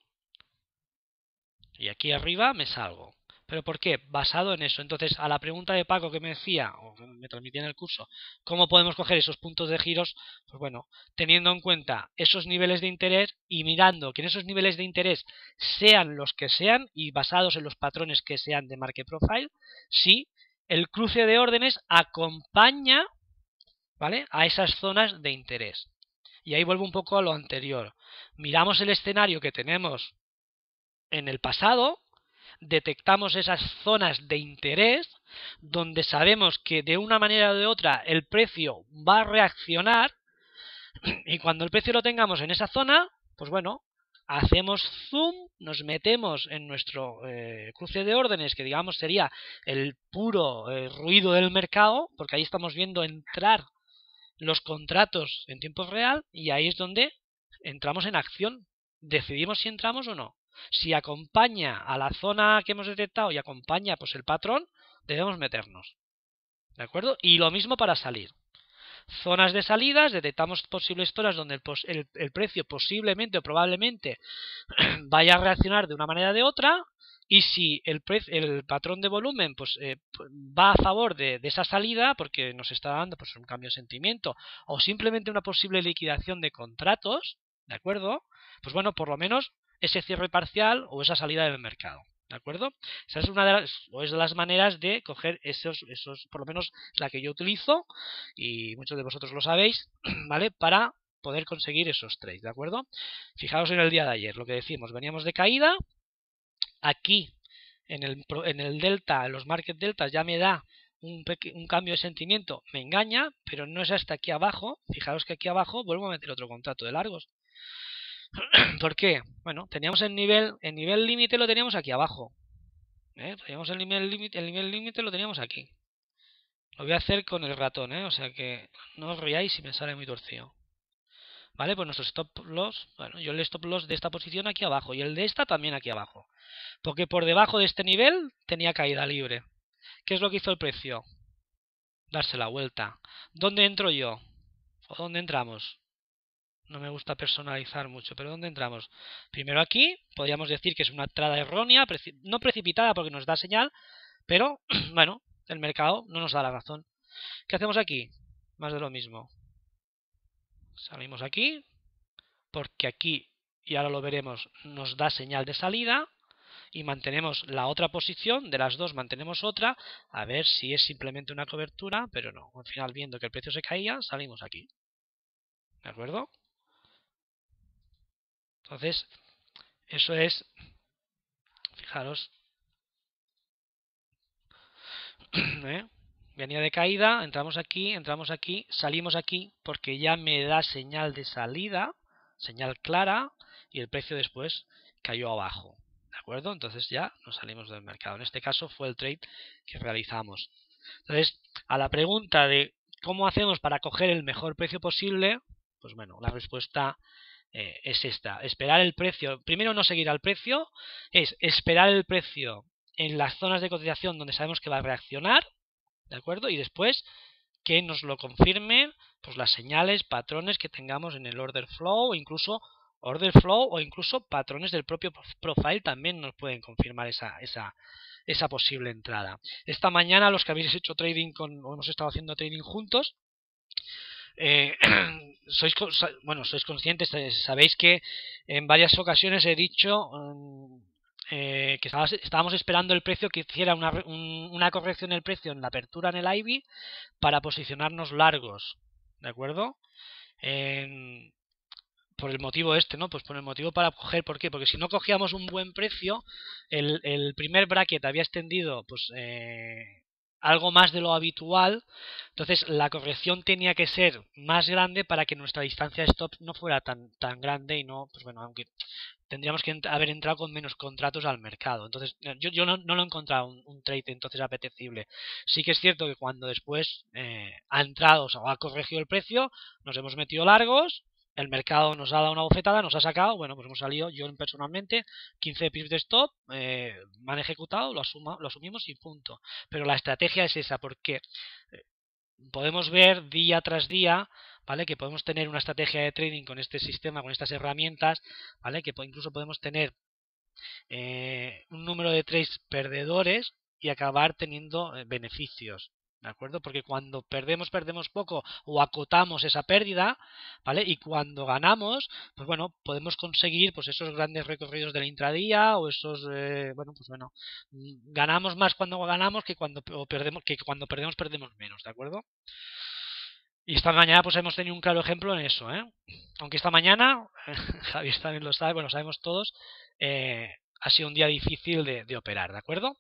Y aquí arriba me salgo. ¿Pero por qué? Basado en eso. Entonces, a la pregunta de Paco que me decía, o que me transmitía en el curso, ¿cómo podemos coger esos puntos de giros? Pues bueno, teniendo en cuenta esos niveles de interés y mirando que en esos niveles de interés sean los que sean y basados en los patrones que sean de market profile, si el cruce de órdenes acompaña, ¿vale?, a esas zonas de interés. Y ahí vuelvo un poco a lo anterior. Miramos el escenario que tenemos en el pasado, detectamos esas zonas de interés donde sabemos que de una manera o de otra el precio va a reaccionar y cuando el precio lo tengamos en esa zona, pues bueno, hacemos zoom, nos metemos en nuestro cruce de órdenes, que digamos sería el puro ruido del mercado, porque ahí estamos viendo entrar los contratos en tiempo real y ahí es donde entramos en acción. Decidimos si entramos o no. Si acompaña a la zona que hemos detectado y acompaña pues el patrón, debemos meternos. ¿De acuerdo? Y lo mismo para salir. Zonas de salidas, detectamos posibles zonas donde el precio posiblemente o probablemente vaya a reaccionar de una manera o de otra. Y si el patrón de volumen pues va a favor de esa salida porque nos está dando pues un cambio de sentimiento o simplemente una posible liquidación de contratos, ¿de acuerdo? Pues bueno, por lo menos ese cierre parcial o esa salida del mercado, ¿de acuerdo? Esa es una de las maneras de coger esos, por lo menos la que yo utilizo y muchos de vosotros lo sabéis, ¿vale? Para poder conseguir esos trades, ¿de acuerdo? Fijaos en el día de ayer, lo que decimos, veníamos de caída. Aquí en el delta, en los market deltas ya me da un cambio de sentimiento, me engaña, pero no es hasta aquí abajo. Fijaros que aquí abajo vuelvo a meter otro contrato de largos. ¿Por qué? Bueno, teníamos el nivel límite lo teníamos aquí abajo. Teníamos el nivel límite lo teníamos aquí. Lo voy a hacer con el ratón, o sea que no os riáis si me sale muy torcido. Vale, pues nuestro stop loss, bueno, yo el stop loss de esta posición aquí abajo y el de esta también aquí abajo. Porque por debajo de este nivel tenía caída libre. ¿Qué es lo que hizo el precio? Darse la vuelta. ¿Dónde entro yo? ¿O dónde entramos? No me gusta personalizar mucho, pero ¿dónde entramos? Primero aquí, podríamos decir que es una entrada errónea, no precipitada porque nos da señal, pero bueno, el mercado no nos da la razón. ¿Qué hacemos aquí? Más de lo mismo. Salimos aquí, porque aquí, y ahora lo veremos, nos da señal de salida, y mantenemos la otra posición, de las dos mantenemos otra, a ver si es simplemente una cobertura, pero no. Al final, viendo que el precio se caía, salimos aquí. ¿De acuerdo? Entonces, eso es, fijaros, venía de caída, entramos aquí, salimos aquí, porque ya me da señal de salida, señal clara, y el precio después cayó abajo. ¿De acuerdo? Entonces ya nos salimos del mercado. En este caso fue el trade que realizamos. Entonces, a la pregunta de cómo hacemos para coger el mejor precio posible, pues bueno, la respuesta es esta. Esperar el precio. Primero no seguir al precio, es esperar el precio en las zonas de cotización donde sabemos que va a reaccionar, ¿de acuerdo? Y después que nos lo confirmen pues las señales, patrones que tengamos en el order flow, o incluso patrones del propio profile también nos pueden confirmar esa posible entrada. Esta mañana los que habéis hecho trading o hemos estado haciendo trading juntos, sois conscientes, sabéis que en varias ocasiones he dicho que estábamos esperando el precio que hiciera una corrección del precio en la apertura en el IB para posicionarnos largos, ¿de acuerdo? Por el motivo ¿no? Pues por el motivo para coger, ¿por qué? Porque si no cogíamos un buen precio, el primer bracket había extendido pues algo más de lo habitual, entonces la corrección tenía que ser más grande para que nuestra distancia de stop no fuera tan grande y no, pues bueno, aunque tendríamos que haber entrado con menos contratos al mercado. Entonces, yo no lo he encontrado un trade entonces apetecible. Sí que es cierto que cuando después ha entrado o ha corregido el precio, nos hemos metido largos, el mercado nos ha dado una bofetada, nos ha sacado, bueno, pues hemos salido, yo personalmente, 15 pips de stop, me han ejecutado, lo asumimos y punto. Pero la estrategia es esa, porque podemos ver día tras día, ¿vale? Que podemos tener una estrategia de trading con este sistema, con estas herramientas, ¿vale? Que incluso podemos tener un número de trades perdedores y acabar teniendo beneficios. ¿De acuerdo? Porque cuando perdemos poco o acotamos esa pérdida, ¿vale? Y cuando ganamos, pues bueno, podemos conseguir pues esos grandes recorridos del intradía o esos, ganamos más cuando ganamos que cuando perdemos menos, ¿de acuerdo? Y esta mañana pues hemos tenido un claro ejemplo en eso, ¿eh? Aunque esta mañana, Javier también lo sabe, bueno, sabemos todos, ha sido un día difícil de operar, ¿de acuerdo?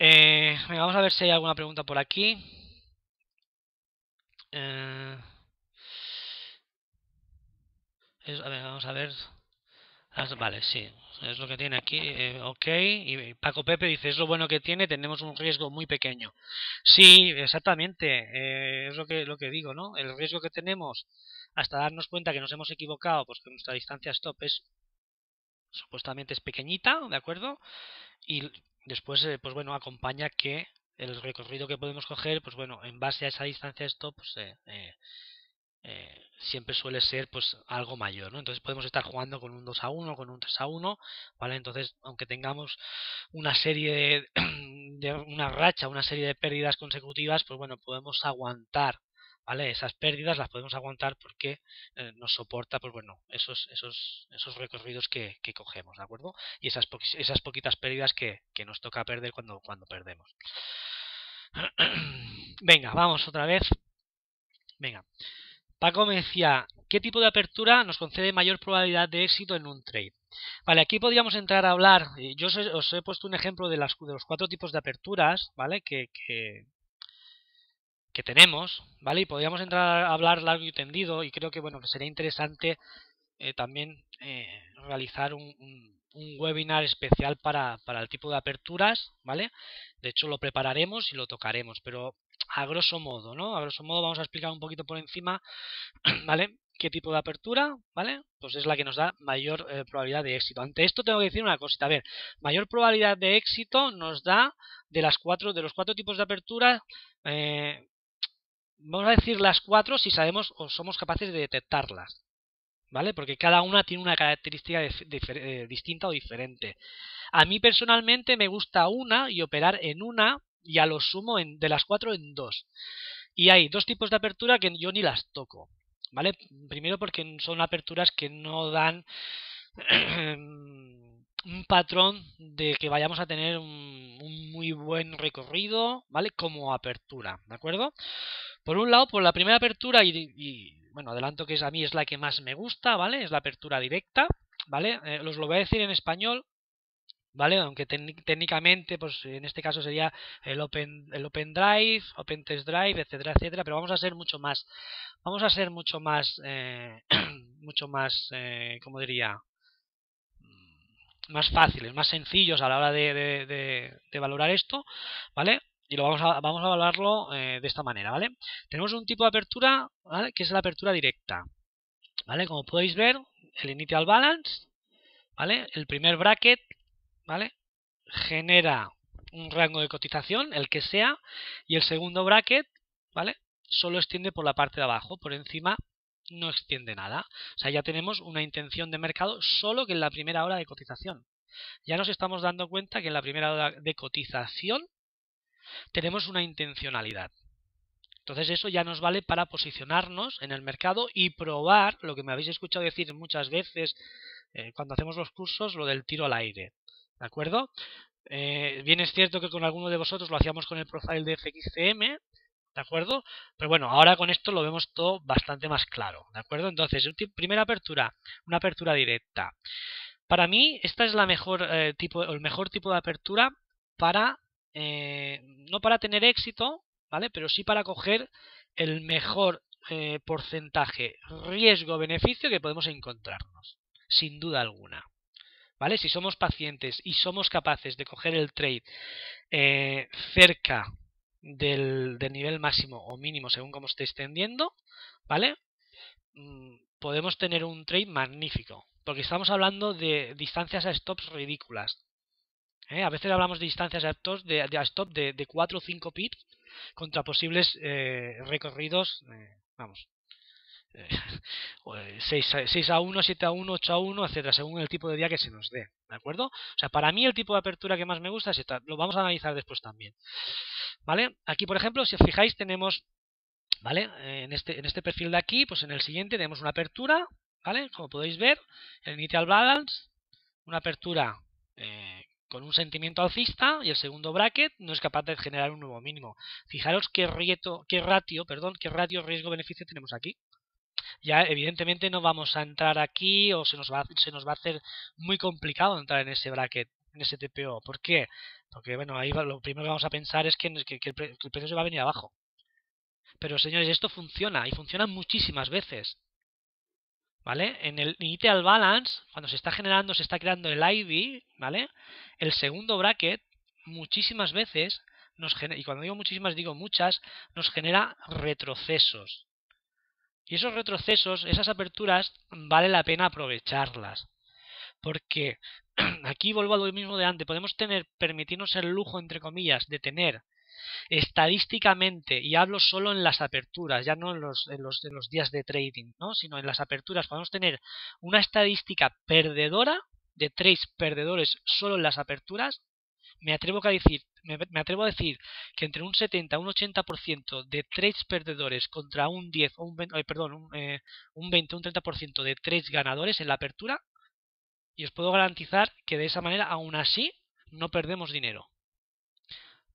Venga, vamos a ver si hay alguna pregunta por aquí. A ver, vamos a ver. Vale, sí, es lo que tiene aquí, ok. Y Paco Pepe dice, es lo bueno que tiene, tenemos un riesgo muy pequeño. Sí, exactamente, es lo que digo, ¿no? El riesgo que tenemos hasta darnos cuenta que nos hemos equivocado, pues que nuestra distancia stop supuestamente es pequeñita, ¿de acuerdo? Y después, pues bueno, acompaña que el recorrido que podemos coger, pues bueno, en base a esa distancia stop, pues siempre suele ser pues algo mayor, ¿no? Entonces podemos estar jugando con un 2-1, con un 3-1, ¿vale? Entonces, aunque tengamos una serie de una racha, una serie de pérdidas consecutivas, pues bueno, podemos aguantar, ¿vale? Esas pérdidas las podemos aguantar porque nos soporta, pues bueno, esos recorridos que cogemos, ¿de acuerdo? Y esas poquitas pérdidas que nos toca perder cuando perdemos. Venga, vamos otra vez. Venga. Paco me decía, ¿qué tipo de apertura nos concede mayor probabilidad de éxito en un trade? Vale, aquí podríamos entrar a hablar, yo os he puesto un ejemplo de los 4 tipos de aperturas, ¿vale? Que tenemos, ¿vale? Y podríamos entrar a hablar largo y tendido y creo que, bueno, que sería interesante también realizar un webinar especial para el tipo de aperturas, ¿vale? De hecho lo prepararemos y lo tocaremos, pero a grosso modo, ¿no? A grosso modo vamos a explicar un poquito por encima, ¿vale? ¿Qué tipo de apertura, ¿vale? Pues es la que nos da mayor probabilidad de éxito. Ante esto tengo que decir una cosita, a ver, mayor probabilidad de éxito nos da de los cuatro tipos de apertura, vamos a decir las cuatro si sabemos o somos capaces de detectarlas, ¿vale? Porque cada una tiene una característica distinta o diferente. A mí personalmente me gusta una y operar en una y a lo sumo de las cuatro en dos. Y hay dos tipos de apertura que yo ni las toco, ¿vale? Primero porque son aperturas que no dan un patrón de que vayamos a tener un muy buen recorrido, ¿vale? Como apertura, ¿de acuerdo? Por un lado, por la primera apertura bueno, adelanto que a mí es la que más me gusta, ¿vale? Es la apertura directa, ¿vale? Os lo voy a decir en español, ¿vale? Aunque técnicamente, pues en este caso sería el Open Drive, Open Test Drive, etcétera, etcétera, pero vamos a ser mucho más, mucho más, ¿cómo diría? Más fáciles, más sencillos a la hora de valorar esto, ¿vale? Y vamos a valorarlo de esta manera, ¿vale? Tenemos un tipo de apertura, ¿vale? Que es la apertura directa, ¿vale? Como podéis ver, el initial balance, ¿vale? El primer bracket, ¿vale? Genera un rango de cotización, el que sea, y el segundo bracket, ¿vale? Solo extiende por la parte de abajo, por encima no extiende nada. O sea, ya tenemos una intención de mercado solo que en la primera hora de cotización. Ya nos estamos dando cuenta que en la primera hora de cotización tenemos una intencionalidad. Entonces eso ya nos vale para posicionarnos en el mercado y probar lo que me habéis escuchado decir muchas veces cuando hacemos los cursos, lo del tiro al aire. ¿De acuerdo? Bien es cierto que con alguno de vosotros lo hacíamos con el profile de FXCM, ¿de acuerdo? Pero bueno, ahora con esto lo vemos todo bastante más claro, ¿de acuerdo? Entonces, primera apertura, una apertura directa. Para mí, esta es el mejor tipo de apertura para, no para tener éxito, ¿vale? Pero sí para coger el mejor porcentaje riesgo-beneficio que podemos encontrarnos, sin duda alguna. ¿Vale? Si somos pacientes y somos capaces de coger el trade cerca del nivel máximo o mínimo según como esté extendiendo, ¿vale? Podemos tener un trade magnífico, porque estamos hablando de distancias a stops ridículas. A veces hablamos de distancias a stops de 4 o 5 pips contra posibles recorridos, vamos, 6 a 1, 7 a 1, 8 a 1, etcétera, según el tipo de día que se nos dé, ¿de acuerdo? O sea, para mí el tipo de apertura que más me gusta es esta, lo vamos a analizar después también, ¿vale? Aquí, por ejemplo, si os fijáis, tenemos, ¿vale? En este perfil de aquí, pues en el siguiente tenemos una apertura, ¿vale? Como podéis ver, el initial balance, una apertura con un sentimiento alcista y el segundo bracket no es capaz de generar un nuevo mínimo. Fijaros qué ratio riesgo-beneficio tenemos aquí. Ya evidentemente no vamos a entrar aquí o se nos va a hacer muy complicado entrar en ese bracket, en ese TPO. ¿Por qué? Porque bueno, ahí lo primero que vamos a pensar es que el precio se va a venir abajo. Pero señores, esto funciona y funciona muchísimas veces. ¿Vale? En el initial balance, cuando se está creando el IV, ¿vale? El segundo bracket, muchísimas veces nos genera, y cuando digo muchísimas digo muchas, nos genera retrocesos. Y esos retrocesos, esas aperturas, vale la pena aprovecharlas. Porque aquí vuelvo a lo mismo de antes, podemos permitirnos el lujo, entre comillas, de tener estadísticamente, y hablo solo en las aperturas, ya no en los días de trading, ¿no? Sino en las aperturas, podemos tener una estadística perdedora de trades perdedores solo en las aperturas. Me atrevo a decir que entre un 70 y un 80% de trades perdedores contra un 10 o un 20, perdón, un 20 o un 30% de trades ganadores en la apertura, y os puedo garantizar que de esa manera aún así no perdemos dinero.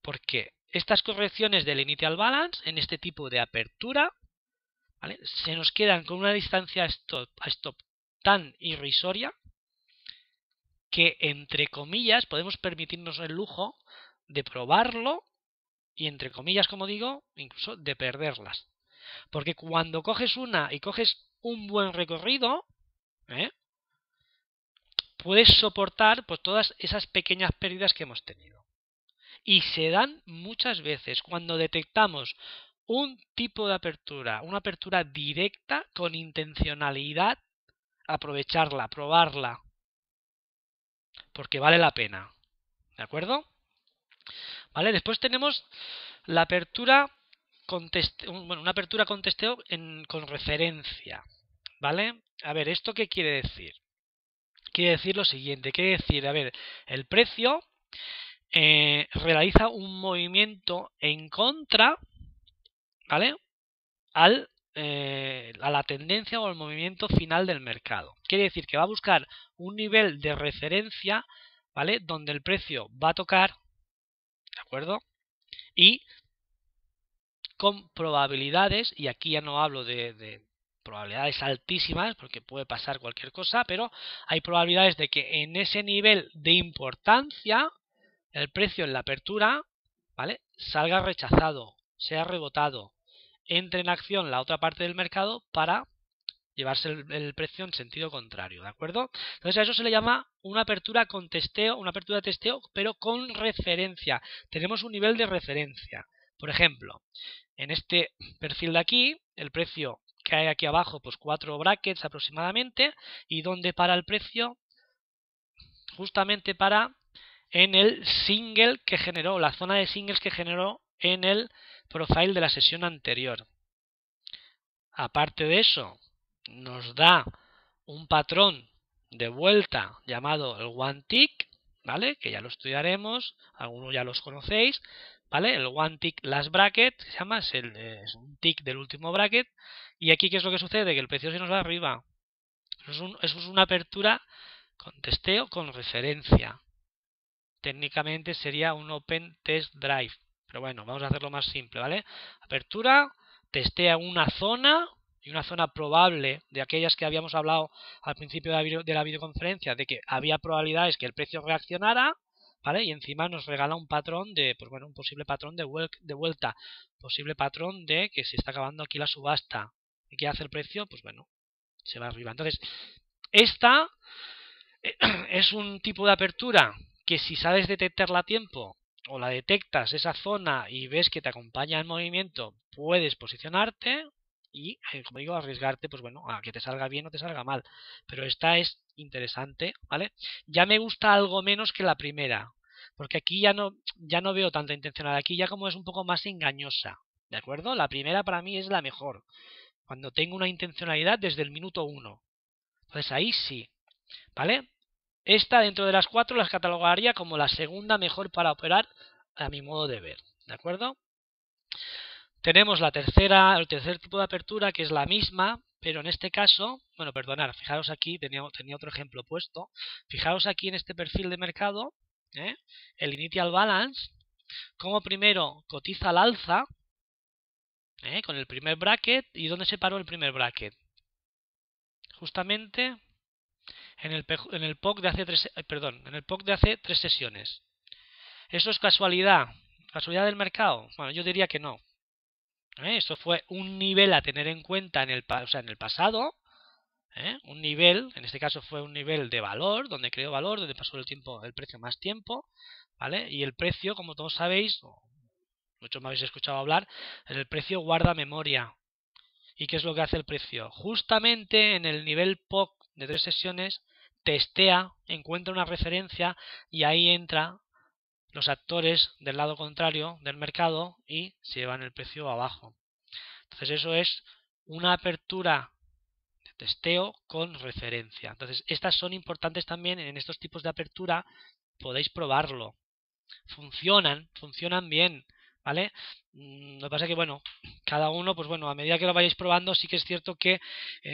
Porque estas correcciones del initial balance en este tipo de apertura, ¿vale? Se nos quedan con una distancia a stop tan irrisoria que, entre comillas, podemos permitirnos el lujo de probarlo y, entre comillas, como digo, incluso de perderlas. Porque cuando coges una y coges un buen recorrido, puedes soportar pues todas esas pequeñas pérdidas que hemos tenido. Y se dan muchas veces cuando detectamos un tipo de apertura, una apertura directa con intencionalidad, aprovecharla, probarla, porque vale la pena. ¿De acuerdo? ¿Vale? Después tenemos la apertura con testeo, una apertura con testeo con referencia. ¿Vale? A ver, ¿esto qué quiere decir? Quiere decir lo siguiente, quiere decir, a ver, el precio realiza un movimiento en contra, ¿vale? A la tendencia o al movimiento final del mercado. Quiere decir que va a buscar un nivel de referencia, ¿vale? Donde el precio va a tocar, ¿de acuerdo? Y con probabilidades, y aquí ya no hablo de probabilidades altísimas, porque puede pasar cualquier cosa, pero hay probabilidades de que en ese nivel de importancia el precio en la apertura, ¿vale?, salga rechazado, sea rebotado, entre en acción la otra parte del mercado para llevarse el precio en sentido contrario, ¿de acuerdo? Entonces a eso se le llama una apertura con testeo, una apertura de testeo, pero con referencia. Tenemos un nivel de referencia. Por ejemplo, en este perfil de aquí, el precio que hay aquí abajo, pues 4 brackets aproximadamente, y donde para el precio, justamente para en el single que generó, la zona de singles que generó en el profile de la sesión anterior. Aparte de eso, nos da un patrón de vuelta llamado el one tick, ¿vale? Que ya lo estudiaremos, algunos ya los conocéis, ¿vale? El one tick last bracket, se llama, es un tick del último bracket, y aquí ¿qué es lo que sucede? Que el precio se nos va arriba. Eso es una apertura con testeo con referencia. Técnicamente sería un Open Test Drive, pero bueno, vamos a hacerlo más simple, ¿vale? Apertura, testea una zona y una zona probable de aquellas que habíamos hablado al principio de la videoconferencia, de que había probabilidades que el precio reaccionara, ¿vale? Y encima nos regala un patrón de, pues bueno, un posible patrón de vuelta, posible patrón de que se está acabando aquí la subasta. ¿Y qué hace el precio? Pues bueno, se va arriba. Entonces, esta es un tipo de apertura que si sabes detectarla a tiempo o la detectas esa zona y ves que te acompaña el movimiento, puedes posicionarte y, como digo, arriesgarte, pues bueno, a que te salga bien o te salga mal. Pero esta es interesante, ¿vale? Ya me gusta algo menos que la primera, porque aquí ya no veo tanta intencionalidad. Aquí ya como es un poco más engañosa, ¿de acuerdo? La primera para mí es la mejor, cuando tengo una intencionalidad desde el minuto 1. Entonces ahí sí, ¿vale? Esta, dentro de las 4, las catalogaría como la segunda mejor para operar, a mi modo de ver. ¿De acuerdo? Tenemos el tercer tipo de apertura, que es la misma, pero en este caso, bueno, perdonad, fijaros aquí, tenía otro ejemplo puesto. Fijaos aquí en este perfil de mercado, el Initial Balance, como primero cotiza al alza, con el primer bracket. ¿Y dónde se paró el primer bracket? Justamente en el POC de hace 3 sesiones. ¿Eso es casualidad? ¿Casualidad del mercado? Bueno, yo diría que no. Eso fue un nivel a tener en cuenta en el pasado. Un nivel, en este caso fue un nivel de valor, donde creó valor, donde pasó el precio más tiempo, ¿vale? Y el precio, como todos sabéis, o muchos me habéis escuchado hablar, el precio guarda memoria. ¿Y qué es lo que hace el precio? Justamente en el nivel POC de 3 sesiones, testea, encuentra una referencia y ahí entra los actores del lado contrario del mercado y se llevan el precio abajo. Entonces eso es una apertura de testeo con referencia. Entonces estas son importantes también en estos tipos de apertura, podéis probarlo. Funcionan bien, ¿vale? Lo que pasa es que, bueno, cada uno, pues bueno, a medida que lo vayáis probando, sí que es cierto que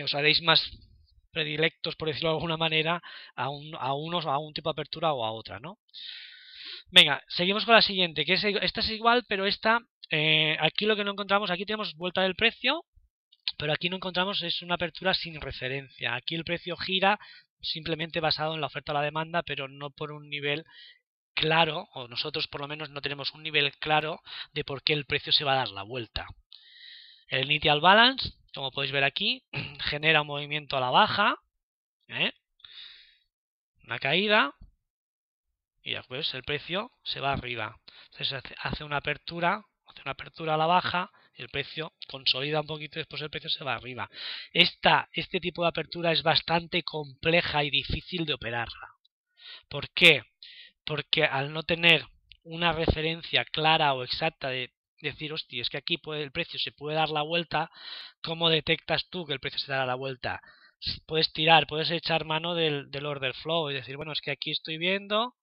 os haréis más predilectos, por decirlo de alguna manera, a unos, a un tipo de apertura o a otra, ¿no? Venga, seguimos con la siguiente, que esta es igual, pero esta, aquí lo que no encontramos, aquí tenemos vuelta del precio, pero aquí no encontramos, es una apertura sin referencia. Aquí el precio gira simplemente basado en la oferta o la demanda, pero no por un nivel claro, o nosotros por lo menos no tenemos un nivel claro de por qué el precio se va a dar la vuelta. El Initial Balance, como podéis ver aquí, genera un movimiento a la baja, ¿eh? Una caída y después el precio se va arriba. Entonces hace una apertura a la baja y el precio consolida un poquito y después el precio se va arriba. Este tipo de apertura es bastante compleja y difícil de operarla. ¿Por qué? Porque al no tener una referencia clara o exacta de decir, hostia, es que aquí el precio se puede dar la vuelta, ¿cómo detectas tú que el precio se dará la vuelta? Puedes tirar, puedes echar mano del order flow y decir, bueno, es que aquí estoy viendo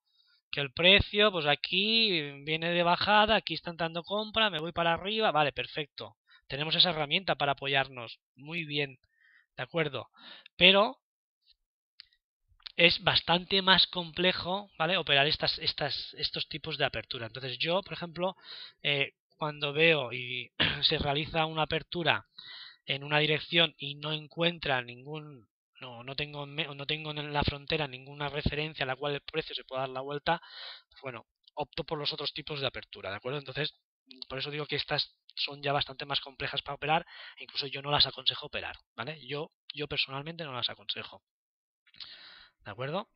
que el precio, pues aquí viene de bajada, aquí está entrando compra, me voy para arriba, vale, perfecto. Tenemos esa herramienta para apoyarnos, muy bien, de acuerdo. Pero es bastante más complejo, ¿vale? Operar estos tipos de apertura. Entonces yo, por ejemplo, cuando veo y se realiza una apertura en una dirección y no encuentra no tengo en la frontera ninguna referencia a la cual el precio se pueda dar la vuelta, pues bueno, opto por los otros tipos de apertura, ¿de acuerdo? Entonces, por eso digo que estas son ya bastante más complejas para operar, e incluso yo no las aconsejo operar, ¿vale? Yo personalmente no las aconsejo, ¿de acuerdo?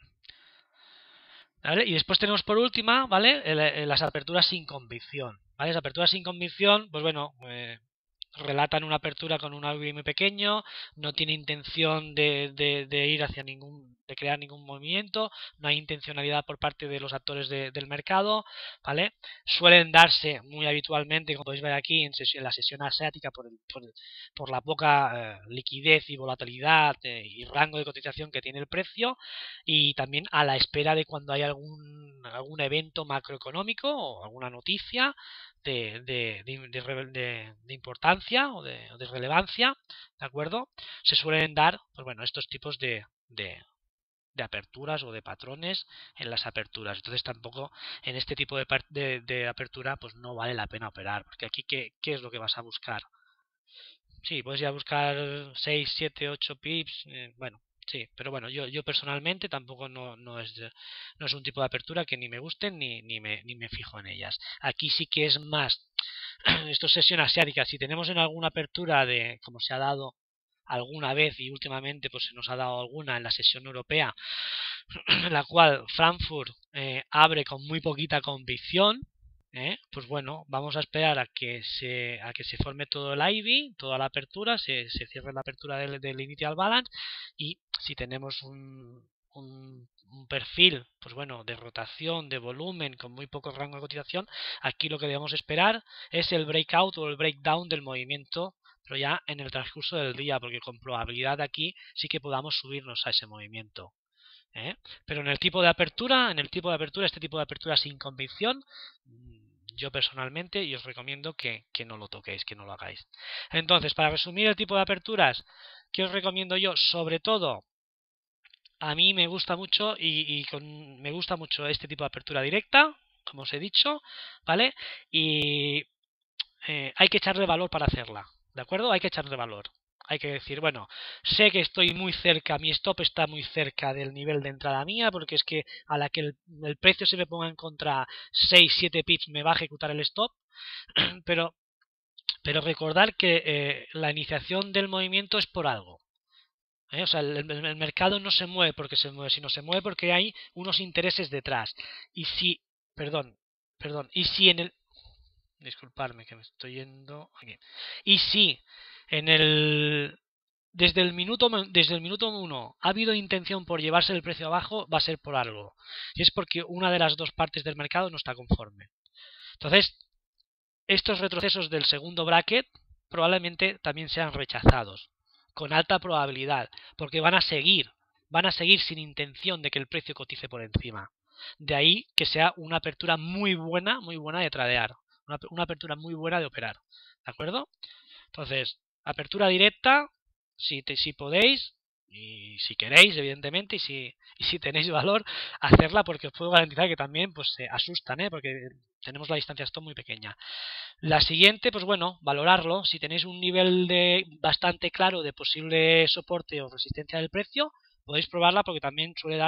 ¿Vale? Y después tenemos por última, ¿vale? Las aperturas sin convicción, ¿vale? Las aperturas sin convicción, pues bueno, relatan una apertura con un AVI muy pequeño, no tiene intención de ir hacia de crear ningún movimiento, no hay intencionalidad por parte de los actores del mercado, ¿vale? Suelen darse muy habitualmente, como podéis ver aquí, en la sesión asiática por la poca liquidez y volatilidad y rango de cotización que tiene el precio, y también a la espera de cuando hay algún evento macroeconómico o alguna noticia de importancia o de relevancia, ¿de acuerdo? Se suelen dar, pues bueno, estos tipos de aperturas o de patrones en las aperturas. Entonces tampoco en este tipo de apertura pues no vale la pena operar, porque aquí ¿qué es lo que vas a buscar? Sí, puedes ir a buscar 6 7 8 pips, bueno, sí, pero bueno, yo personalmente tampoco no es un tipo de apertura que ni me gusten ni me fijo en ellas. Aquí sí que es más, esto es sesión asiática, si tenemos en alguna apertura de, como se ha dado alguna vez y últimamente pues se nos ha dado alguna en la sesión europea, en la cual Frankfurt abre con muy poquita convicción, pues bueno, vamos a esperar a que se forme todo el IB, toda la apertura, se cierre la apertura del initial balance, y si tenemos un perfil, pues bueno, de rotación, de volumen, con muy poco rango de cotización, aquí lo que debemos esperar es el breakout o el breakdown del movimiento, pero ya en el transcurso del día, porque con probabilidad aquí sí que podamos subirnos a ese movimiento. ¿Eh? Pero este tipo de apertura sin convicción, yo personalmente y os recomiendo que no lo toquéis, que no lo hagáis. Entonces, para resumir el tipo de aperturas, ¿qué os recomiendo yo? Sobre todo, a mí me gusta mucho me gusta mucho este tipo de apertura directa, como os he dicho, ¿vale? Y hay que echarle valor para hacerla, ¿de acuerdo? Hay que echarle valor. Hay que decir, bueno, sé que estoy muy cerca, mi stop está muy cerca del nivel de entrada mía, porque es que a la que el precio se me ponga en contra 6 7 pips me va a ejecutar el stop, pero, pero recordar que la iniciación del movimiento es por algo. O sea, el mercado no se mueve porque se mueve, sino se mueve porque hay unos intereses detrás. Y si, perdón, y si en el, disculparme que me estoy yendo aquí. Y si en el desde el minuto 1 ha habido intención por llevarse el precio abajo, va a ser por algo. Y es porque una de las dos partes del mercado no está conforme. Entonces, estos retrocesos del segundo bracket probablemente también sean rechazados, con alta probabilidad, porque van a seguir sin intención de que el precio cotice por encima. De ahí que sea una apertura muy buena de tradear, una apertura muy buena de operar, ¿de acuerdo? Entonces, apertura directa, si podéis, y si queréis, evidentemente, y si tenéis valor, hacerla, porque os puedo garantizar que también pues se asustan, porque tenemos la distancia stop muy pequeña. La siguiente, pues bueno, valorarlo. Si tenéis un nivel bastante claro de posible soporte o resistencia del precio, podéis probarla porque también suele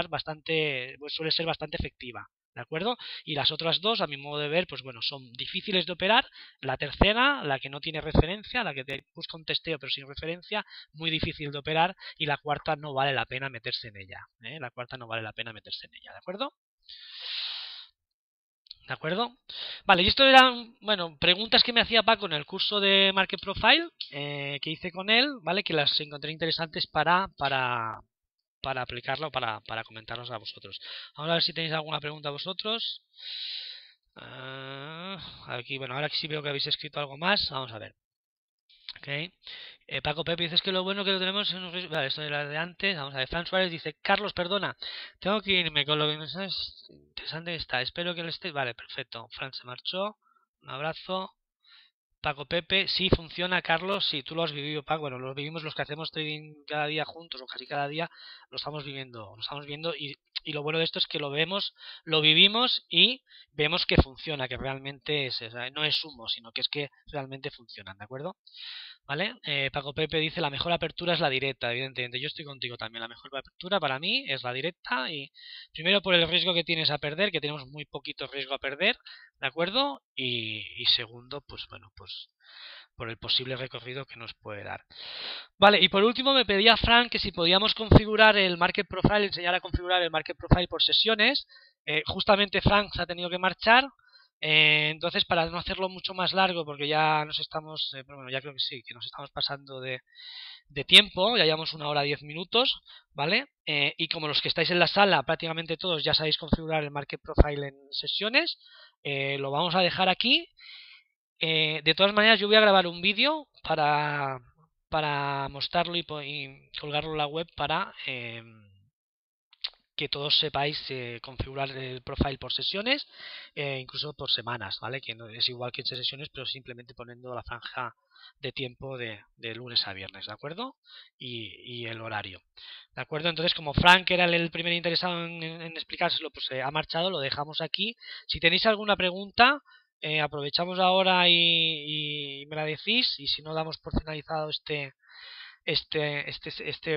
ser bastante efectiva. ¿de acuerdo? Y las otras dos, a mi modo de ver, pues bueno, son difíciles de operar. La tercera, la que no tiene referencia, la que te busca un testeo pero sin referencia, muy difícil de operar. Y la cuarta no vale la pena meterse en ella, ¿eh? La cuarta no vale la pena meterse en ella, ¿de acuerdo? ¿De acuerdo? Vale, y esto eran, bueno, preguntas que me hacía Paco en el curso de Market Profile que hice con él, ¿vale? Que las encontré interesantes para aplicarlo, para comentarlos a vosotros. Vamos a ver si tenéis alguna pregunta vosotros. Aquí, bueno, ahora que sí veo que habéis escrito algo más, vamos a ver. Okay. Paco Pepe dices que lo bueno que lo tenemos en vale, esto era de antes. Vamos a ver, Fran Suárez dice, Carlos, perdona, tengo que irme con lo que me sabes. Interesante está, espero que lo esté. Vale, perfecto. Fran se marchó. Un abrazo. Paco Pepe, sí funciona, Carlos, sí, tú lo has vivido, Paco, bueno, lo vivimos los que hacemos trading cada día juntos o casi cada día, lo estamos viviendo y lo bueno de esto es que lo vemos, lo vivimos y vemos que funciona, que realmente es, o sea, no es humo, sino que es que realmente funcionan, ¿de acuerdo? ¿Vale? Paco Pepe dice la mejor apertura es la directa, evidentemente. Yo estoy contigo también. La mejor apertura para mí es la directa y primero por el riesgo que tienes a perder, que tenemos muy poquito riesgo a perder, ¿de acuerdo? Y segundo, pues bueno, pues por el posible recorrido que nos puede dar. Vale, y por último me pedía Frank que si podíamos configurar el Market Profile, enseñar a configurar el Market Profile por sesiones. Justamente Frank se ha tenido que marchar. Entonces, para no hacerlo mucho más largo, porque ya nos estamos, bueno, ya creo que sí, que nos estamos pasando de tiempo, ya llevamos 1 hora 10 minutos, ¿vale? Y como los que estáis en la sala, prácticamente todos ya sabéis configurar el Market Profile en sesiones, lo vamos a dejar aquí. De todas maneras, yo voy a grabar un vídeo para mostrarlo y colgarlo en la web para que todos sepáis configurar el profile por sesiones, incluso por semanas, ¿vale? Que no es igual que en sesiones, pero simplemente poniendo la franja de tiempo de lunes a viernes, ¿de acuerdo? Y el horario, ¿de acuerdo? Entonces, como Frank era el primer interesado en explicárselo, pues ha marchado, lo dejamos aquí. Si tenéis alguna pregunta, aprovechamos ahora y me la decís, y si no, damos por finalizado este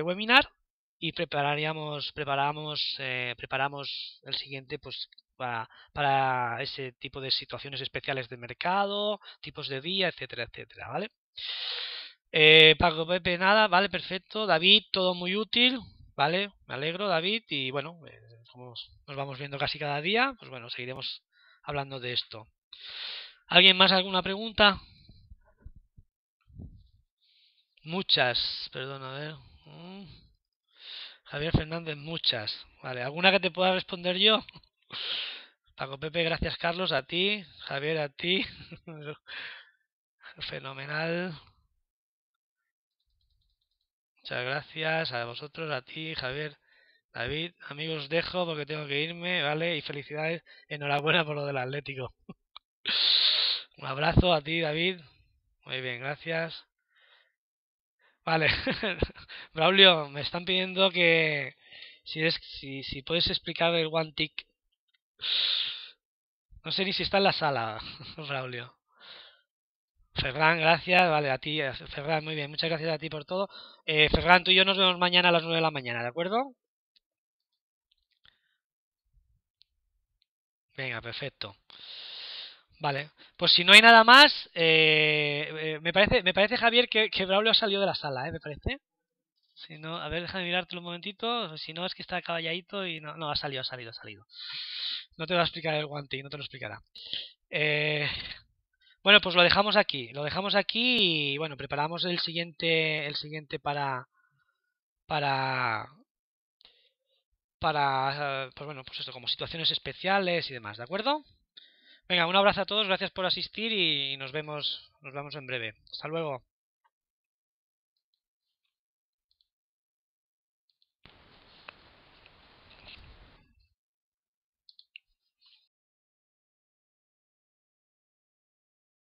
webinar y preparamos el siguiente pues para ese tipo de situaciones especiales de mercado, tipos de día, etcétera, etcétera, ¿vale? Paco Pepe, nada, vale, perfecto. David, todo muy útil, ¿vale? Me alegro, David, y bueno, como nos vamos viendo casi cada día, pues bueno, seguiremos hablando de esto. ¿Alguien más alguna pregunta? Muchas, perdón, a ver. Javier Fernández, muchas. Vale, ¿alguna que te pueda responder yo? Paco Pepe, gracias Carlos, a ti. Javier, a ti. Fenomenal. Muchas gracias a vosotros, a ti, Javier, David. Amigos, os dejo porque tengo que irme, ¿vale? Y felicidades, enhorabuena por lo del Atlético. Un abrazo a ti, David. Muy bien, gracias. Vale. Braulio, me están pidiendo que si puedes explicar el one tick. No sé ni si está en la sala, Braulio. Ferran, gracias. Vale, a ti, Ferran, muy bien. Muchas gracias a ti por todo. Ferran, tú y yo nos vemos mañana a las 9 de la mañana, ¿de acuerdo? Venga, perfecto. Vale, pues si no hay nada más, me parece Javier que Braulio salió de la sala, me parece. Si no, a ver, déjame mirártelo un momentito. Si no, es que está caballadito y no, ha salido. No te va a explicar el guante, no te lo explicará. Bueno, pues lo dejamos aquí y bueno, preparamos el siguiente para, pues bueno, pues esto, como situaciones especiales y demás, ¿de acuerdo? Venga, un abrazo a todos, gracias por asistir y nos vemos en breve. Hasta luego.